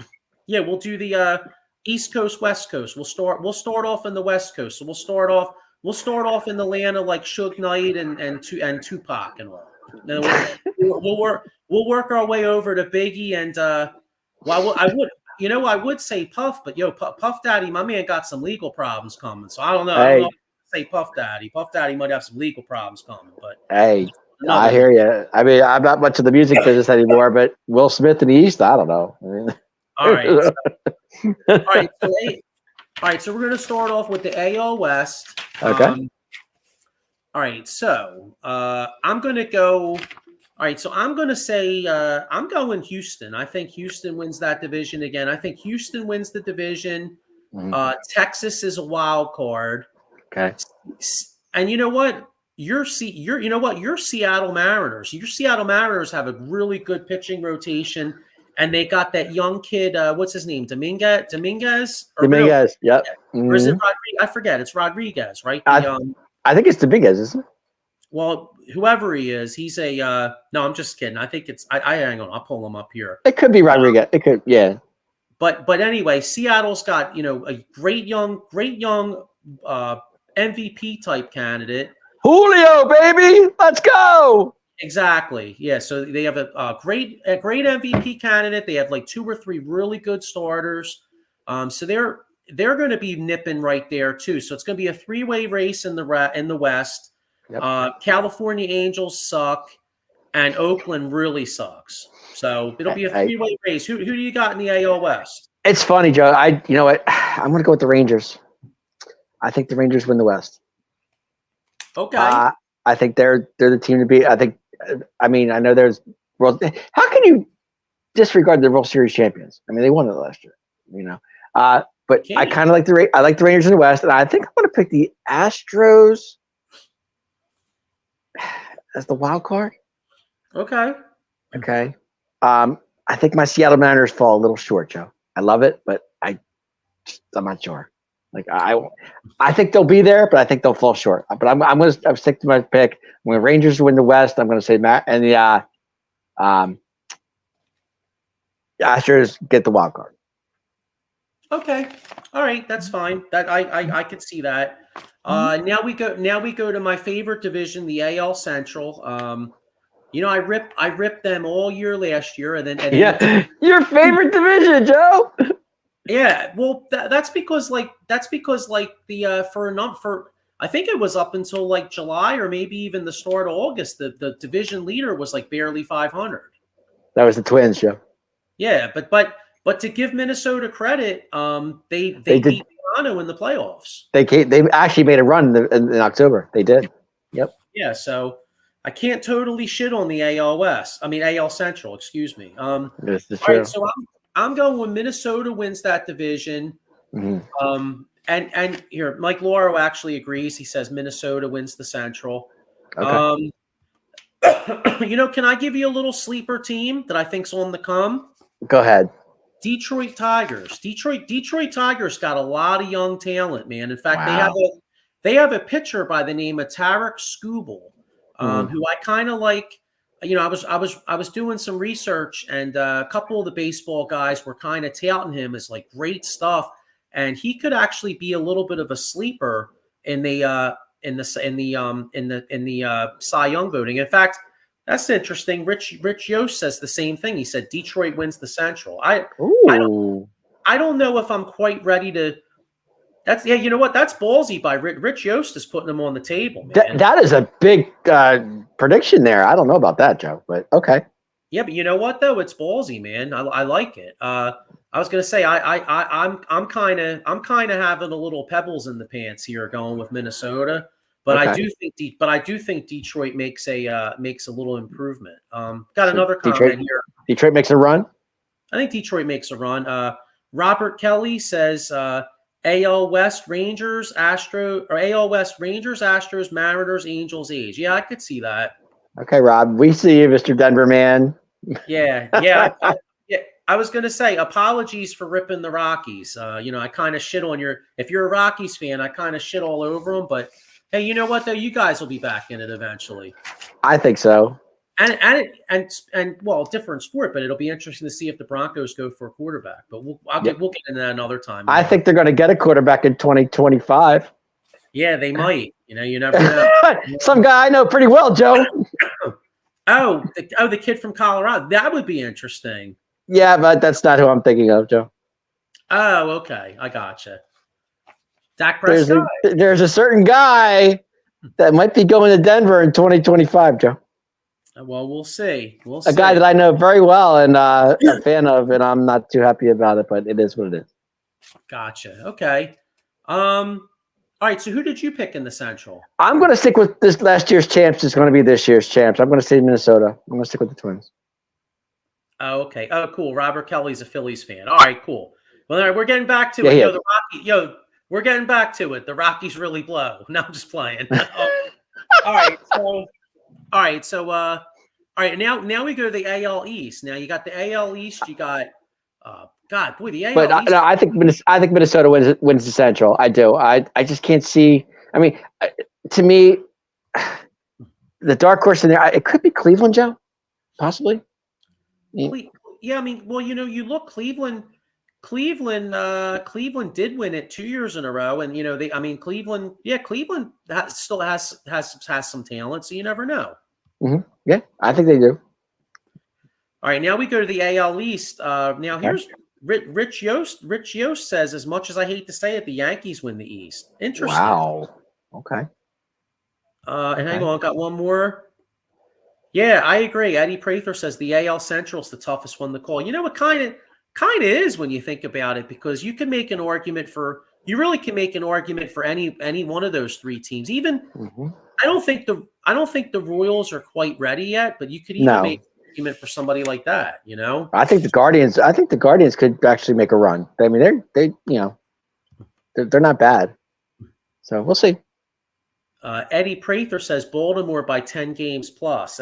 do the East Coast, West Coast. We'll start off in the West Coast. So we'll start off in the land of like Suge Knight and Tupac and all. Then we'll we'll work our way over to Biggie and well, I would say Puff, but Puff Daddy, my man got some legal problems coming. So I don't know. I don't know Hey, if I say Puff Daddy. Puff Daddy might have some legal problems coming, but hey, I another day. hear you. I mean, I'm not much of the music business anymore, but Will Smith in the East, I don't know. I mean, All right. All right. So we're going to start off with the AL West. Okay. All right. So I'm going to go. All right. So I'm going to say I'm going Houston. I think Houston wins that division again. I think Houston wins the division. Texas is a wild card. Okay. And you know what? Your Seattle Mariners. Your Seattle Mariners have a really good pitching rotation, and they got that young kid. What's his name? Dominguez. Dominguez. Yep. Or is it Rodriguez? I forget. It's Rodriguez, right? I think it's Dominguez, isn't it? Well, whoever he is, he's a. No, I'm just kidding. I think it's. I hang on. I'll pull him up here. It could be Rodriguez. It could. Yeah. But anyway, Seattle's got a great young MVP type candidate. Julio, baby, let's go. Exactly. Yeah. So they have a great MVP candidate. They have like 2 or 3 really good starters. So they're going to be nipping right there too. So it's going to be a 3-way race in the West. Yep. California Angels suck, and Oakland really sucks. So it'll be a 3-way race. Who do you got in the AL West? It's funny, Joe. You know what? I'm going to go with the Rangers. I think the Rangers win the West. Okay. I think they're the team to beat. I mean, I know there's how can you disregard the World Series champions? I mean, they won it last year, But I kind of like the Rangers in the West, and I think I'm going to pick the Astros as the wild card. Okay. Okay. I think my Seattle Mariners fall a little short, Joe. I love it, but I'm not sure. Like I think they'll be there, but I think they'll fall short. But I'm stick to my pick. When Rangers win the West, I'm going to say Matt and the Astros get the wild card. Okay, all right, that's fine. That I could see that. Now we go to my favorite division, the AL Central. I ripped them all year last year, and then your favorite division, Joe. Yeah, well, that's because the for I think it was up until like July or maybe even the start of August, the division leader was like barely 500. That was the Twins, Joe. Yeah, but to give Minnesota credit, they beat Toronto in the playoffs. They actually made a run in October. They did. Yep. Yeah, so I can't totally shit on the AL Central, excuse me. This is all true. right, so I'm going when Minnesota wins that division. Mm-hmm. And here, Mike Lauro actually agrees. He says Minnesota wins the Central. Okay. Can I give you a little sleeper team that I think's on the come? Go ahead. Detroit Tigers. Detroit Tigers got a lot of young talent, man. In fact, they have a pitcher by the name of Tarek Skubal, who I kind of like. I was doing some research, and a couple of the baseball guys were kind of touting him as like great stuff, and he could actually be a little bit of a sleeper in the Cy Young voting. In fact, that's interesting. Rich Yost says the same thing. He said Detroit wins the Central. I don't know if I'm quite ready to. You know what? That's ballsy by Rich Yost is putting them on the table, man. That is a big prediction there. I don't know about that, Joe, but okay. Yeah, but you know what though? It's ballsy, man. I like it. I was gonna say I'm kind of having a little pebbles in the pants here going with Minnesota, but okay. I do think Detroit makes a little improvement. Got another comment here. Detroit makes a run. I think Detroit makes a run. Robert Kelly says. AL West Rangers, Astros, Mariners, Angels, A's. Yeah, I could see that. Okay, Rob, we see you, Mr. Denver man. Yeah. I was going to say apologies for ripping the Rockies. I kind of shit on if you're a Rockies fan, I kind of shit all over them. But hey, you know what though? You guys will be back in it eventually. I think so. And well, different sport, but it'll be interesting to see if the Broncos go for a quarterback. But we'll get into that another time. I think they're going to get a quarterback in 2025. Yeah, they might. You never know. Some guy I know pretty well, Joe. The kid from Colorado. That would be interesting. Yeah, but that's not who I'm thinking of, Joe. Oh, okay. I gotcha. Dak Prescott. There's a certain guy that might be going to Denver in 2025, Joe. Well, we'll see. A guy that I know very well and a fan of, and I'm not too happy about it, but it is what it is. Gotcha. Okay. All right. So who did you pick in the Central? I'm going to stick with this last year's champs. Is going to be this year's champs. I'm going to say Minnesota. I'm going to stick with the Twins. Oh, okay. Oh, cool. Robert Kelly's a Phillies fan. All right, cool. Well, all right, we're getting back to it. Yeah. We're getting back to it. The Rockies really blow. No, I'm just playing. All right. Now we go to the AL East. Now you got the AL East. You got, the AL But East. I think Minnesota wins the Central. I do. I just can't see. I mean, to me, the dark horse in there. It could be Cleveland, Joe, possibly. Yeah, I mean, well, you look Cleveland did win it 2 years in a row, and Cleveland still has some talent, so you never know. Mm-hmm. Yeah, I think they do. All right, now we go to the AL East. Now here's Rich Yost. Rich Yost says, as much as I hate to say it, the Yankees win the East. Interesting. Wow. Okay. And hang on, got one more. Yeah, I agree. Eddie Prather says the AL Central is the toughest one to call. You know, it kind of is when you think about it, because you can make an argument for any one of those three teams. Even I don't think the Royals are quite ready yet, but you could even make an argument for somebody like that. You know, I think the Guardians could actually make a run. I mean, they're not bad. So we'll see. Eddie Prather says Baltimore by 10 games plus.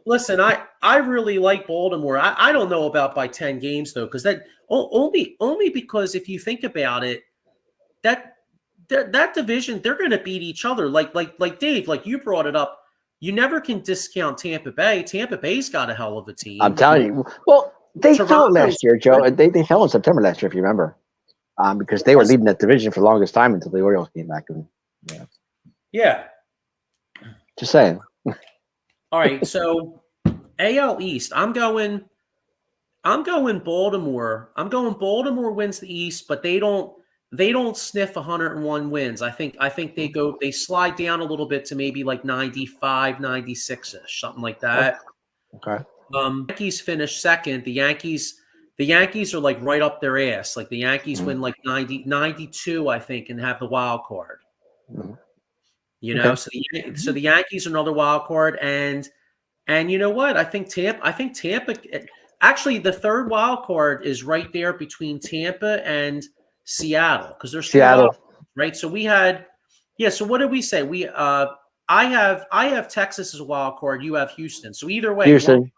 Listen, I really like Baltimore. I don't know about by 10 games though, because that only because if you think about it, that division, they're going to beat each other. Like Dave, like you brought it up, you never can discount Tampa Bay. Tampa Bay's got a hell of a team. I'm telling you. Well, they fell last year, Joe. They fell in September last year, if you remember. Because they were leading that division for the longest time until the Orioles came back. Yeah. Just saying. All right, so AL East, I'm going Baltimore. I'm going Baltimore wins the East, but they don't sniff 101 wins. I think they slide down a little bit to maybe like 95, 96-ish, something like that. Okay. Yankees finish second. The Yankees are like right up their ass. Like the Yankees win like 92, I think, and have the wild card. Mm-hmm. You know, so the Yankees are another wild card, and you know what? I think Tampa. Actually, the third wild card is right there between Tampa and Seattle, because there's Seattle, right? So we had, So what did we say? I have Texas as a wild card. You have Houston. So either way, Houston.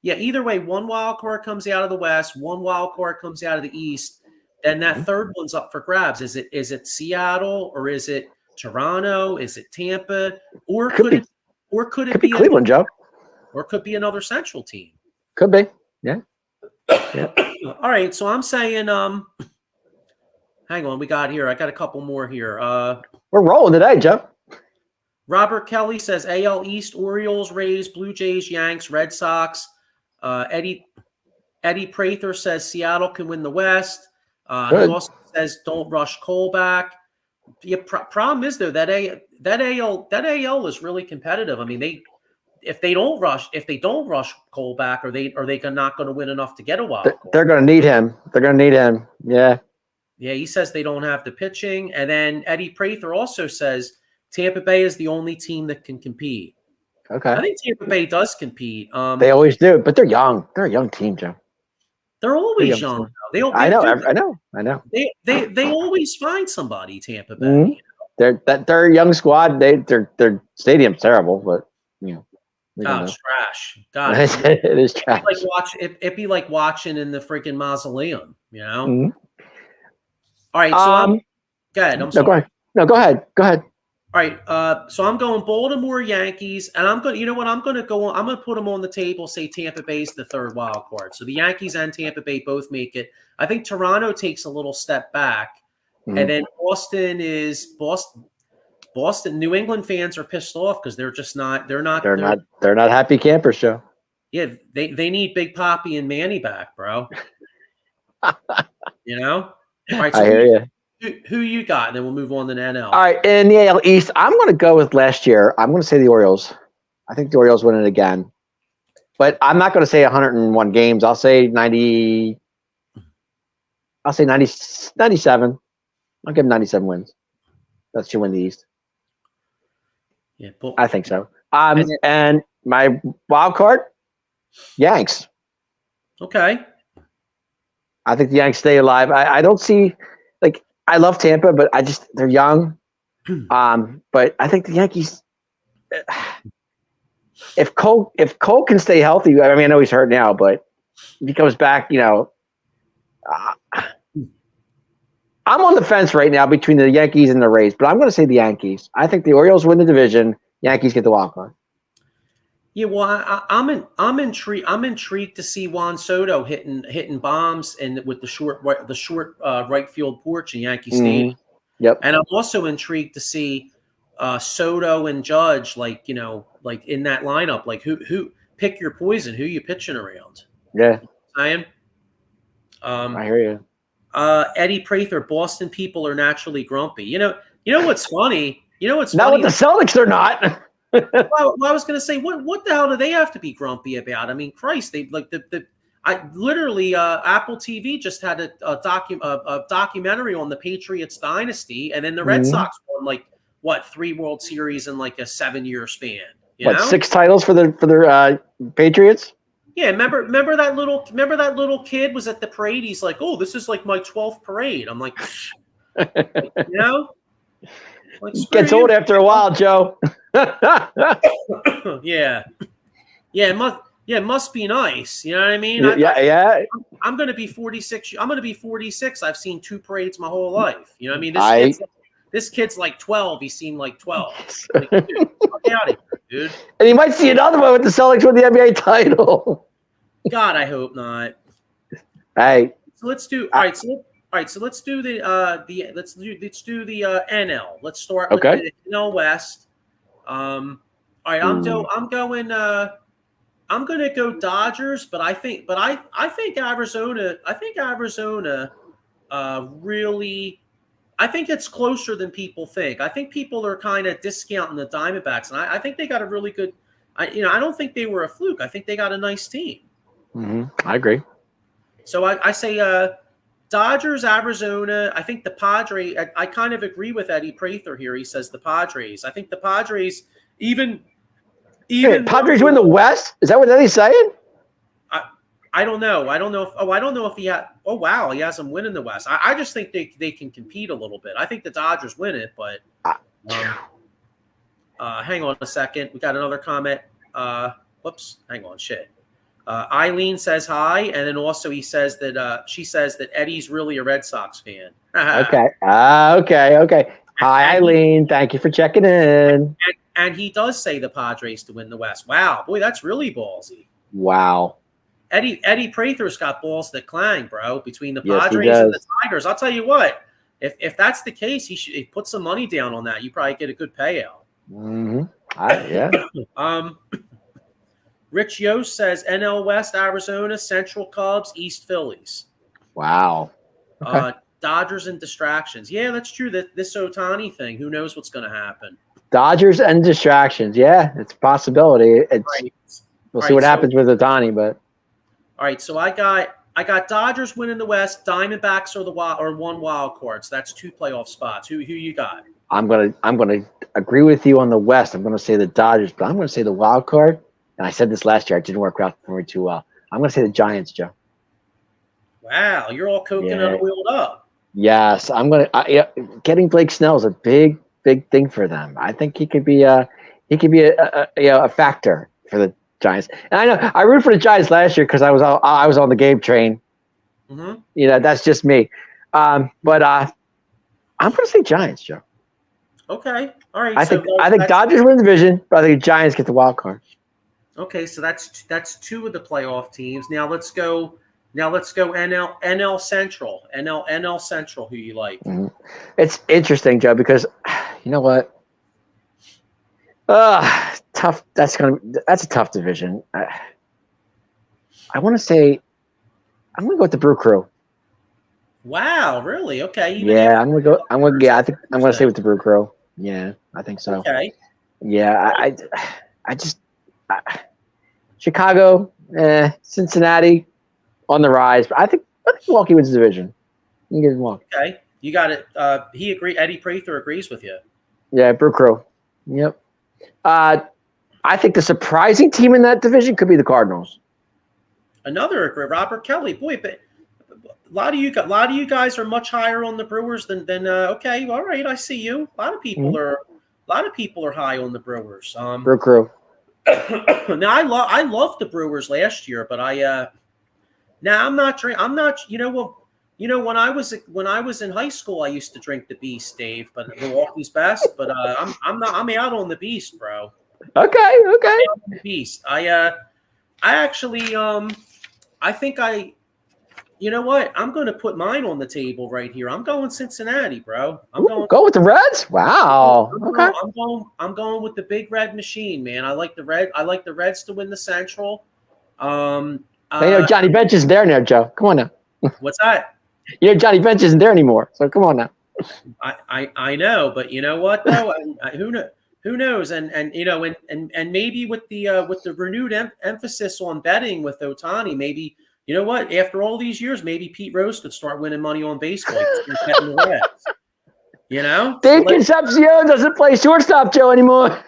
Either way, one wild card comes out of the West, one wild card comes out of the East, then that third one's up for grabs. Is it Seattle, or is it Toronto? Is it Tampa? Or could it be Cleveland, Joe? Or could be another Central team. Could be. Yeah. All right, so I'm saying hang on, I got a couple more here. We're rolling today, Joe. Robert Kelly says AL East, Orioles, Rays, Blue Jays, Yanks, Red Sox. Eddie Prather says Seattle can win the West. He also says don't rush Cole back. The problem is though that AL is really competitive. I mean, if they don't rush Cole back, are they not going to win enough to get a wild card? They're going to need him. Yeah. Yeah, he says they don't have the pitching, and then Eddie Prather also says Tampa Bay is the only team that can compete. Okay. I think Tampa Bay does compete. They always do, but they're young. They're a young team, Joe. They're always young. I know. They always find somebody. Tampa Bay. Mm-hmm. They're a young squad. Their stadium's terrible, but it's trash. God, it is trash. It'd be like watching in the freaking mausoleum. You know. Mm-hmm. All right. So go ahead. I'm sorry. Go ahead. All right, so I'm going Baltimore Yankees, and I'm going. You know what? I'm going to put them on the table. Say Tampa Bay's the third wild card. So the Yankees and Tampa Bay both make it. I think Toronto takes a little step back, and then Boston. Boston, New England fans are pissed off because they're just not. They're not. They're not happy campers, Joe. Yeah, they need Big Poppy and Manny back, bro. You know. All right, so I hear you. who you got, and then we'll move on to the NL. All right, in the AL East, I'm going to go with last year. I'm going to say the Orioles. I think the Orioles win it again. But I'm not going to say 101 games. I'll say 90. I'll say 90, 97. I'll give them 97 wins. That should win the East. Yeah, I think so. And my wild card, Yanks. Okay. I think the Yanks stay alive. I don't see, like, I love Tampa, but they're young. But I think the Yankees, if Cole can stay healthy, I mean, I know he's hurt now, but if he comes back, I'm on the fence right now between the Yankees and the Rays, but I'm going to say the Yankees. I think the Orioles win the division. Yankees get the wild card. Yeah, well, I'm intrigued to see Juan Soto hitting bombs and with the short right field porch in Yankee Stadium. Yep. And I'm also intrigued to see Soto and Judge, like in that lineup, like who pick your poison, who you pitching around. Yeah. I hear you. Eddie Prather, Boston people are naturally grumpy. You know what's funny? Not with the Celtics, they're not. Well, I was going to say, what the hell do they have to be grumpy about? I mean, Christ, they like literally Apple TV just had a documentary on the Patriots dynasty, and then the Red Sox won 3 World Series in like a 7-year span. You know? 6 titles for their Patriots? Yeah, remember that little kid was at the parade. He's like, "Oh, this is like my 12th parade." I'm like, like, gets old after a while, Joe. Yeah, it must be nice. You know what I mean? I'm going to be 46. I'm going to be 46. I've seen 2 parades my whole life. You know what I mean? This kid's like 12. He seemed like 12. Like, dude, get out of here, dude. And he might see another one with the Celtics with the NBA title. God, I hope not. Hey. So let's do. All right. So let's do the NL. Let's start with the NL West. All right. I'm going to go Dodgers, but I think Arizona. I think Arizona really. I think it's closer than people think. I think people are kind of discounting the Diamondbacks, and I think they got a really good. I don't think they were a fluke. I think they got a nice team. I agree. So I say Dodgers, Arizona. I think the Padres. I kind of agree with Eddie Prather here. He says the Padres. I think the Padres even Padres win the West. Is that what Eddie's saying? I don't know. I don't know if he had. Oh wow, he has them winning the West. I just think they can compete a little bit. I think the Dodgers win it, but hang on a second. We got another comment. Whoops. Hang on. Shit. Eileen says hi, and then also she says that Eddie's really a Red Sox fan. Okay. Okay. Hi, Eileen. Thank you for checking in. And he does say the Padres to win the West. Wow, boy, that's really ballsy. Wow. Eddie Prather's got balls that clang, bro, between the Padres and the Tigers. I'll tell you what, if that's the case, he put some money down on that. You probably get a good payout. Yeah. Rich Yost says NL West, Arizona, Central Cubs, East Phillies. Wow. Okay. Dodgers and distractions. Yeah, that's true. This Ohtani thing, who knows what's going to happen? Dodgers and distractions. Yeah, it's a possibility. We'll see what happens with Ohtani, but. All right, so I got Dodgers winning the West. Diamondbacks are 1 wild card. So that's 2 playoff spots. Who you got? I'm gonna agree with you on the West. I'm gonna say the Dodgers, but I'm gonna say the wild card. And I said this last year. It didn't work out for me too well. I'm gonna say the Giants, Joe. Wow, you're all coconut oiled up. Yes, I'm gonna. Getting Blake Snell is a big thing for them. I think he could be a factor for the Giants. And I know I rooted for the Giants last year because I was on the game train. That's just me. But I'm going to say Giants, Joe. Okay, all right. I think Dodgers win the division, but I think Giants get the wild card. Okay, so that's 2 of the playoff teams. Now let's go NL Central. NL Central. Who you like? It's interesting, Joe, because you know what? Tough. That's a tough division. I want to say I'm gonna go with the Brew Crew. Wow, really? Okay, even Yeah, after I'm gonna go. Yeah, I think I'm gonna stay interesting. with the Brew Crew. Yeah, I think so. Okay. Yeah, I just Chicago, Cincinnati on the rise. But I think Milwaukee wins the division. You get Milwaukee. Okay. You got it. Eddie Prather agrees with you. Yeah, Brew Crew. Yep. I think the surprising team in that division could be the Cardinals. Another agree. Robert Kelly. Boy, but a lot of you guys are much higher on the Brewers than okay, all right, I see you. Mm-hmm. A lot of people are high on the Brewers. Brew Crew. Now I loved the Brewers last year, but now I'm not when I was in high school I used to drink the Beast, Dave, but Milwaukee's best, but I'm out on the Beast, bro. Okay. The Beast. I actually I think you know what? I'm going to put mine on the table right here. I'm going Cincinnati, bro. Go with the Reds. Wow. Okay. I'm going with the big red machine, man. I like the Reds to win the Central. Johnny Bench isn't there now, Joe. Come on now. What's that? Johnny Bench isn't there anymore. So come on now. I know, but you know what though? Who knows? And maybe with the renewed emphasis on betting with Ohtani, maybe you know what? After all these years, maybe Pete Rose could start winning money on baseball. Betting the Reds. You know, Dave Concepcion doesn't play shortstop, Joe, anymore.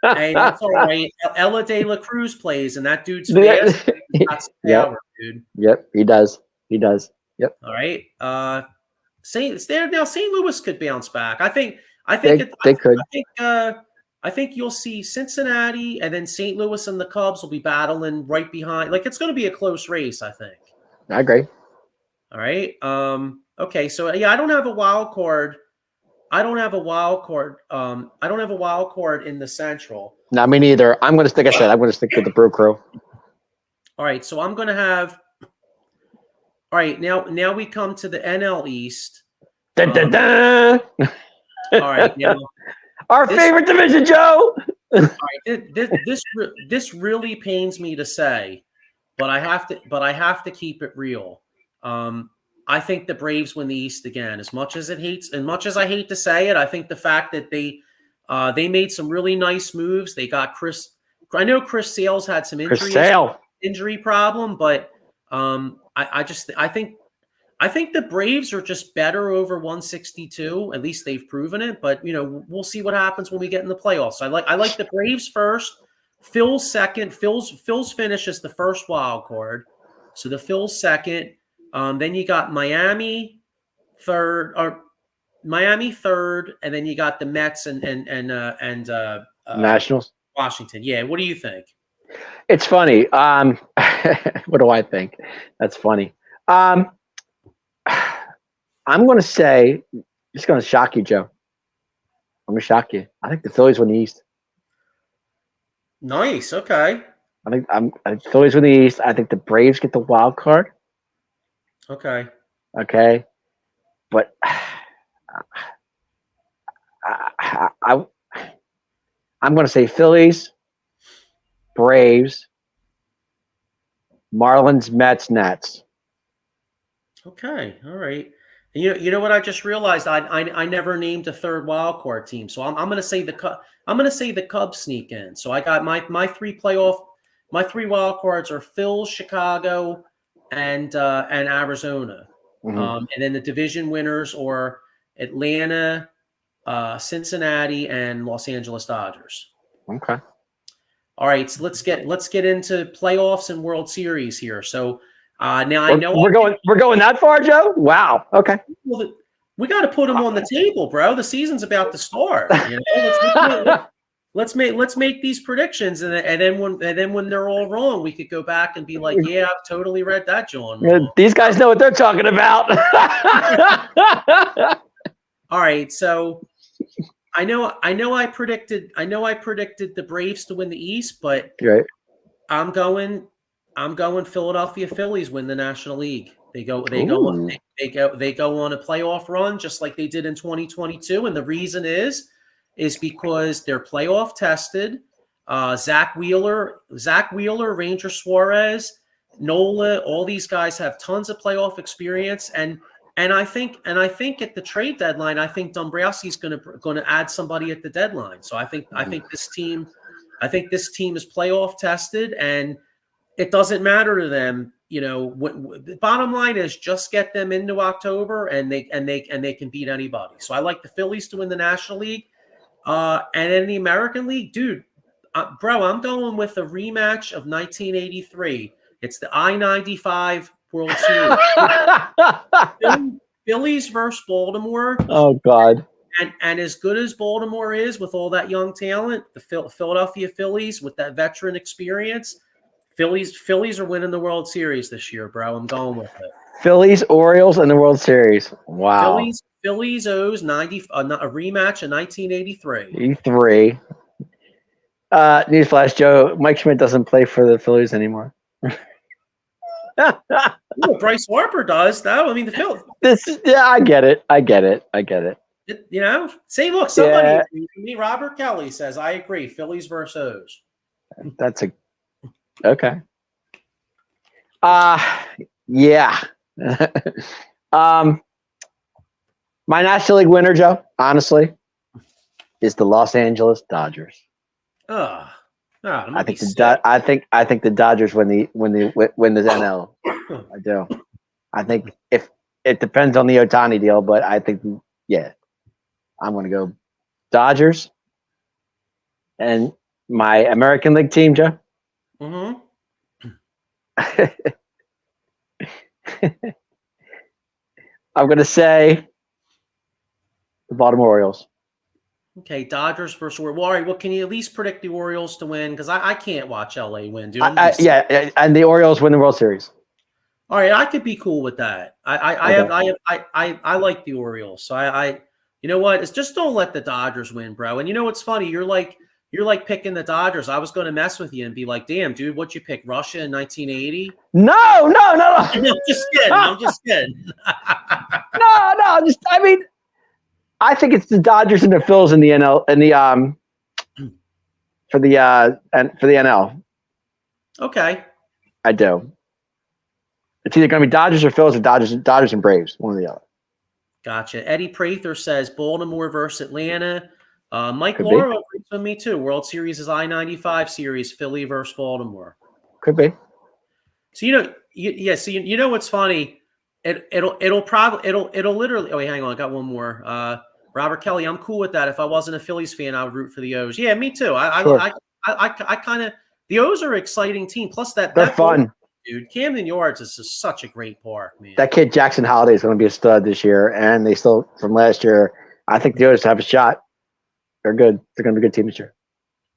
Hey, that's all right. Ella De La Cruz plays, and that dude's fast. That's power, dude. Yep, he does. Yep. All right. St. Louis could bounce back. I think they could. I think you'll see Cincinnati and then St. Louis and the Cubs will be battling right behind. Like it's going to be a close race, I think. I agree. All right. Okay. So yeah, I don't have a wild card. I don't have a wild card in the Central. No, me neither. I'm going to stick. I said I'm going to stick with the Brew Crew. All right. So I'm going to have. All right. Now we come to the NL East. Dun, dun, dun. All right. Now. Our favorite division, Joe. All right, this really pains me to say, but I have to keep it real. I think the Braves win the East again. As much as I hate to say it, I think the fact that they made some really nice moves. They got Chris. I know Chris Sale's had some injury problem, but I think the Braves are just better over 162. At least they've proven it. But we'll see what happens when we get in the playoffs. I like the Braves first. Phil's second. Phil's finish is the first wild card. So the Phil's second. Then you got Miami third, and then you got the Mets and Nationals. Washington. Yeah. What do you think? It's funny. What do I think? That's funny. I'm going to say, it's going to shock you, Joe. I'm going to shock you. I think the Phillies win the East. Nice. Okay. I think the Phillies win the East. I think the Braves get the wild card. Okay. But I'm going to say Phillies, Braves, Marlins, Mets, Nats. Okay. All right. You know what I just realized? I never named a third wild card team, so I'm going to say the Cubs sneak in. So I got my three wild cards are Phil, Chicago, and Arizona, and then the division winners are Atlanta, Cincinnati, and Los Angeles Dodgers. Okay. All right, so let's get into playoffs and World Series here. So. Now I know we're going that far, Joe. Wow. Okay. Well, we got to put them on the table, bro. The season's about to start. Let's make these predictions, and then when they're all wrong, we could go back and be like, yeah, I've totally read that, John. Yeah, these guys know what they're talking about. All right, so I know I predicted the Braves to win the East, but right. I'm going Philadelphia Phillies win the National League. They go on a playoff run just like they did in 2022, and the reason is is because they're playoff tested. Zach Wheeler, Ranger Suarez, Nola, all these guys have tons of playoff experience, and I think at the trade deadline, I think Dombrowski's going to add somebody at the deadline. So I think this team is playoff tested, and it doesn't matter to them. The bottom line is just get them into October, and they can beat anybody. So I like the Phillies to win the National League, and in the American League, dude. Bro, I'm going with a rematch of 1983. It's the I-95 World Series. Phillies versus Baltimore. Oh, God. And as good as Baltimore is with all that young talent, the Philadelphia Phillies with that veteran experience, Phillies are winning the World Series this year, bro. I'm going with it. Phillies, Orioles, and the World Series. Wow. Phillies owes a rematch in 1983. 83. Newsflash, Joe. Mike Schmidt doesn't play for the Phillies anymore. Bryce Harper does, though. I mean, the Phillies. I get it. Say, look, somebody. Me, Robert Kelly says, I agree. Phillies versus O's. That's okay. Yeah. My National League winner, Joe, honestly, is the Los Angeles Dodgers. I think the Dodgers win the NL. I do. I think if it depends on the Ohtani deal, but I think I'm going to go Dodgers. And my American League team, Joe. Mm-hmm. I'm going to say the Baltimore Orioles. Okay, Dodgers versus Orioles. All right, well, can you at least predict the Orioles to win? Because I can't watch LA win, dude. And the Orioles win the World Series. All right, I could be cool with that. I like the Orioles, so you know what? It's just don't let the Dodgers win, bro. And you know what's funny? You're like picking the Dodgers. I was going to mess with you and be like, damn, dude, what'd you pick? Russia in 1980? No. I'm just kidding. No. I think it's the Dodgers and the Phils in the NL and for the NL. Okay. I do. It's either going to be Dodgers or Phils or Dodgers and Braves, one or the other. Gotcha. Eddie Prather says Baltimore versus Atlanta. Mike Could Laura agrees with me too. World Series is I-95 series, Philly versus Baltimore. Could be. So you know what's funny? It'll literally. Oh wait, hang on. I got one more. Robert Kelly, I'm cool with that. If I wasn't a Phillies fan, I would root for the O's. Yeah, me too. I kind of the O's are an exciting team. Plus they're fun. Dude, Camden Yards is just such a great park, man. That kid Jackson Holiday is going to be a stud this year, and they still from last year. I think the O's have a shot. They're good. They're going to be a good team this year.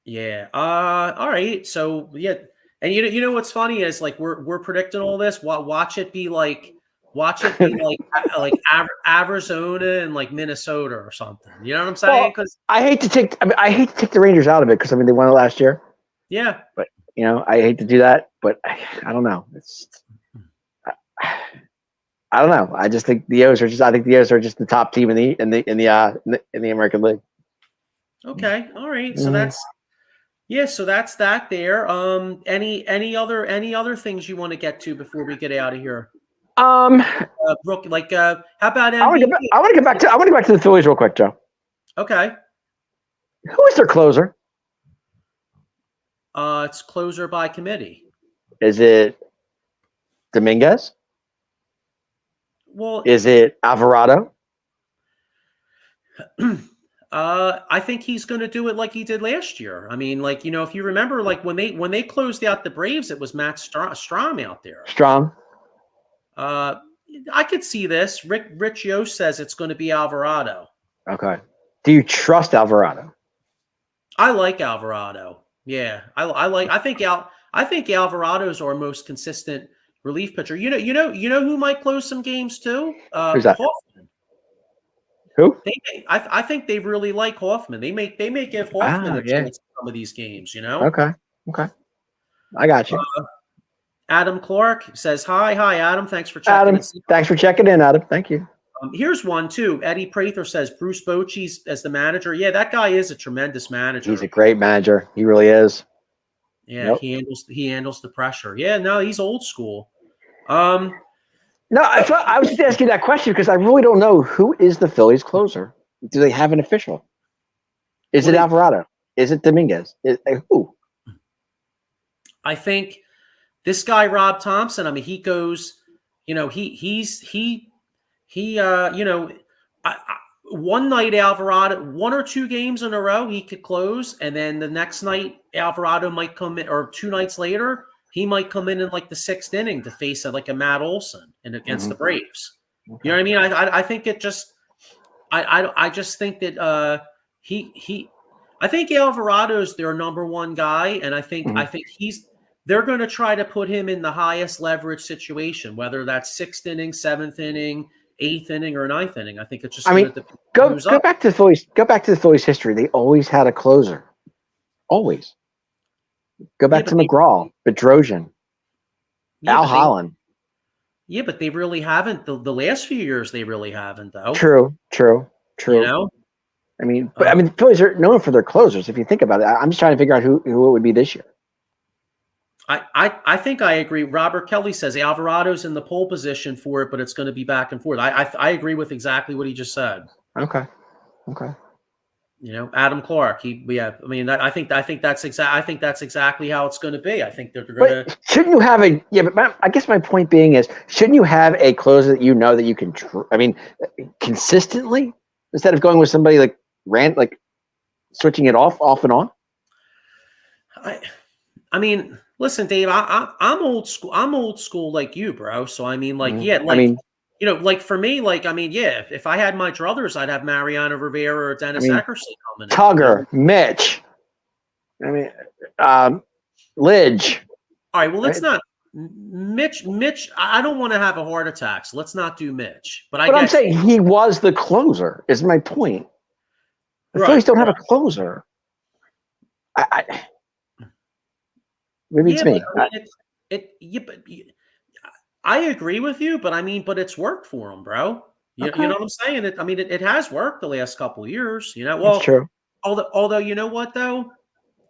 Yeah. All right. So yeah, and you know what's funny is like we're predicting all this. Watch it be like Arizona and like Minnesota or something. You know what I'm saying? Because I hate to take the Rangers out of it because they won it last year. Yeah. But I hate to do that, but I don't know. I don't know. I just think the O's are just the top team in the American League. Okay. All right. So that's that there. Any other things you want to get to before we get out of here? Brooke, how about MVP? I want to get back to the Phillies real quick, Joe. Okay. Who is their closer? It's closer by committee. Is it Dominguez? Well, is it Alvarado? I think he's going to do it like he did last year. I mean, if you remember, when they closed out the Braves, it was Matt Strom out there. Strom. I could see this. Rich Yost says it's going to be Alvarado. Okay. Do you trust Alvarado? I like Alvarado. Yeah, I think Alvarado is our most consistent relief pitcher. You know who might close some games too? Who's that? Hoffman. Who? I think they really like Hoffman. They may give Hoffman a chance in some of these games. Okay. I got you. Adam Clark says hi, Adam. Thanks for checking. Thanks for checking in, Adam. Thank you. Here's one too. Eddie Prather says Bruce Bochy's as the manager. Yeah, that guy is a tremendous manager. He's a great manager. He really is. Yeah, yep. He handles the pressure. Yeah, no, he's old school. No, I was just asking that question because I really don't know who is the Phillies closer. Do they have an official? Is it Alvarado? Is it Dominguez? Who? I think this guy Rob Thompson. I mean, he goes. You know, one night Alvarado, 1 or 2 games in a row, he could close, and then the next night Alvarado might come in, or 2 nights later, he might come in like the 6th inning to face like a Matt Olson and against the Braves. Okay. You know what I mean? I think it just, I just think that I think Alvarado's their number one guy, and I think they're going to try to put him in the highest leverage situation, whether that's 6th inning, 7th inning, 8th inning, or 9th inning. I think it's just. Go back to the Phillies. Go back to the Phillies' history. They always had a closer. Always. Go back to McGraw, Bedrosian, Al Holland. Yeah, but they really haven't. The last few years, they really haven't, though. True. You know. I mean, the Phillies are known for their closers. If you think about it, I'm just trying to figure out who it would be this year. I think I agree. Robert Kelly says Alvarado's in the pole position for it, but it's going to be back and forth. I agree with exactly what he just said. Okay. You know, Adam Clark. I mean, I think that's exactly how it's going to be. I think they're going to. Shouldn't you have a? Yeah, but I guess my point being is, shouldn't you have a closer that you know that you can? Consistently, instead of going with somebody like switching it off and on. I mean, listen, Dave. I'm old school. I'm old school like you, bro. So I mean, you know, like for me, if I had my druthers, I'd have Mariano Rivera or Dennis Eckersley coming in. Tugger, Mitch. Lidge. All right, well, let's not. Mitch, I don't want to have a heart attack, so let's not do Mitch. But I'm saying he was the closer, is my point. The Phillies don't have a closer. Maybe it's me. I agree with you, but it's worked for him, bro. You know what I'm saying? It has worked the last couple of years. You know, well, that's true. Although you know what though,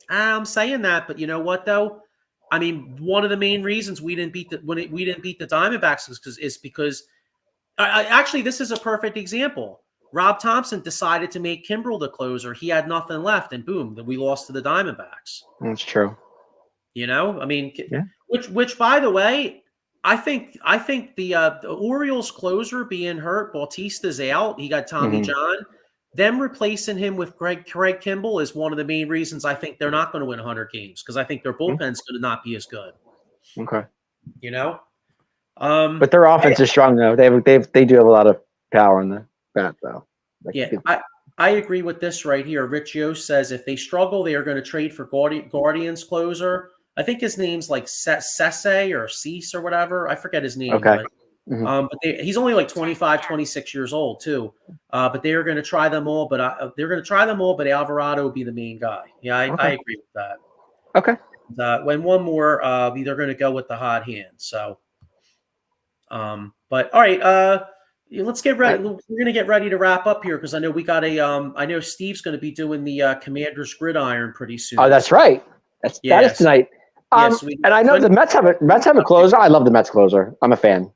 I'm saying that, but you know what though, I mean, one of the main reasons we didn't beat the Diamondbacks is because actually this is a perfect example. Rob Thompson decided to make Kimbrel the closer. He had nothing left, and boom, we lost to the Diamondbacks. That's true. You know, I mean, which by the way, I think the Orioles closer being hurt, Bautista's out. He got Tommy John. Them replacing him with Craig Kimbrel is one of the main reasons I think they're not going to win 100 games because I think their bullpen's going to not be as good. Okay. You know, but their offense is strong though. They do have a lot of power in the bat though. I agree with this right here. Rich Yost says if they struggle, they are going to trade for Guardians closer. I think his name's like Sese or Cease or whatever. I forget his name. Okay. But he's only like 25, 26 years old too. But they are going to try them all. But But Alvarado will be the main guy. Yeah, I agree with that. Okay. When one more, they're going to go with the hot hand. So, but all right. Let's get ready. We're going to get ready to wrap up here because I know we got I know Steve's going to be doing the Commanders Gridiron pretty soon. Oh, that's right. That is tonight. And I know the Mets have a closer. I love the Mets closer. I'm a fan.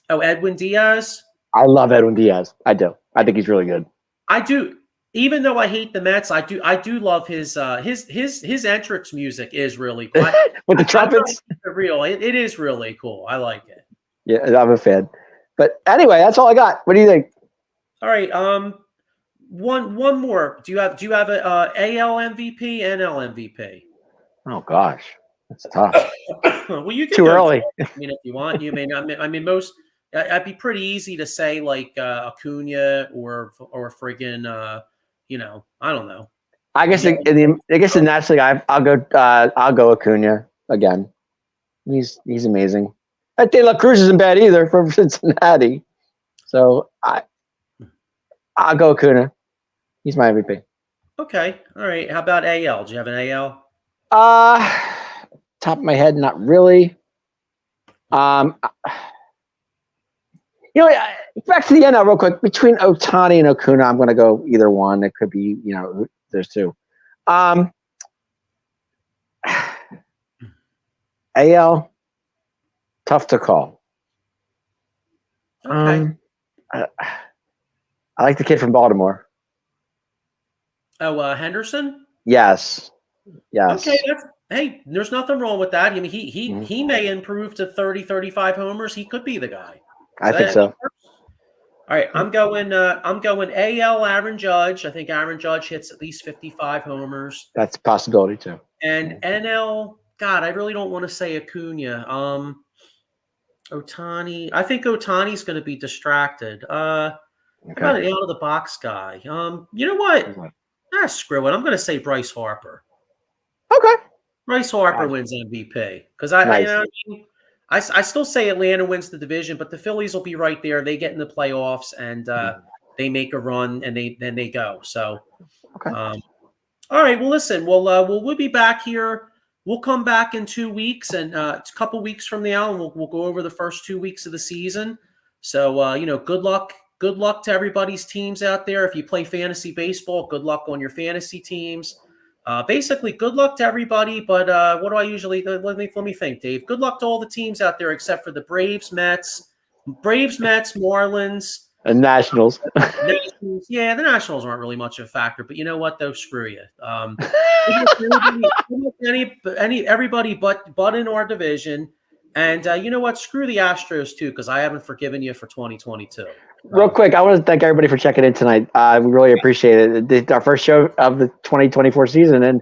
Oh, Edwin Diaz. I love Edwin Diaz. I do. I think he's really good. I do. Even though I hate the Mets, I do love his entrance music is really cool. With the trumpets. It is really cool. I like it. Yeah, I'm a fan. But anyway, that's all I got. What do you think? All right. One more. Do you have a AL MVP, NL MVP? Oh gosh, that's tough. Well, you can too early. I mean, if you want, you may not. I mean, it'd be pretty easy to say like Acuna or friggin' I don't know. I guess in the National League, I'll go Acuna again. He's amazing. De La Cruz isn't bad either from Cincinnati. So I'll go Acuna. He's my MVP. Okay. All right. How about AL? Do you have an AL? Top of my head, not really. You know, back to the NL real quick. Between Otani and Acuna, I'm going to go either one. It could be, there's two. AL, tough to call. Okay. I like the kid from Baltimore. Oh, Henderson? Yes. Okay, hey, there's nothing wrong with that. I mean, he may improve to 30, 35 homers. He could be the guy. I think so. All right, I'm going AL Aaron Judge. I think Aaron Judge hits at least 55 homers. That's a possibility too. And NL, God, I really don't want to say Acuna. Otani. I think Otani's going to be distracted. How about an out of the box guy? You know what? Screw it. I'm going to say Bryce Harper. Okay. Bryce Harper wins MVP because I still say Atlanta wins the division, but the Phillies will be right there. They get in the playoffs and they make a run and then they go. So, all right. Well, listen, we'll be back here. We'll come back in 2 weeks and it's a couple weeks from now, and we'll go over the first 2 weeks of the season. So, good luck. Good luck to everybody's teams out there. If you play fantasy baseball, good luck on your fantasy teams. Basically, good luck to everybody. But what do I usually let me think, Dave? Good luck to all the teams out there except for the Braves, Mets, Marlins, and Nationals. Nationals. Yeah, the Nationals aren't really much of a factor, but you know what? Though, screw you. Everybody but in our division. And you know what? Screw the Astros too, because I haven't forgiven you for 2022. Real quick, I want to thank everybody for checking in tonight. We really appreciate it. It's our first show of the 2024 season, and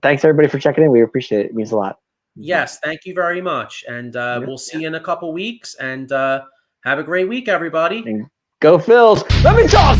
thanks everybody for checking in. We appreciate it. It means a lot. Yes, thank you very much. And we'll see you in a couple weeks. And have a great week, everybody. And go Phils. Let me talk.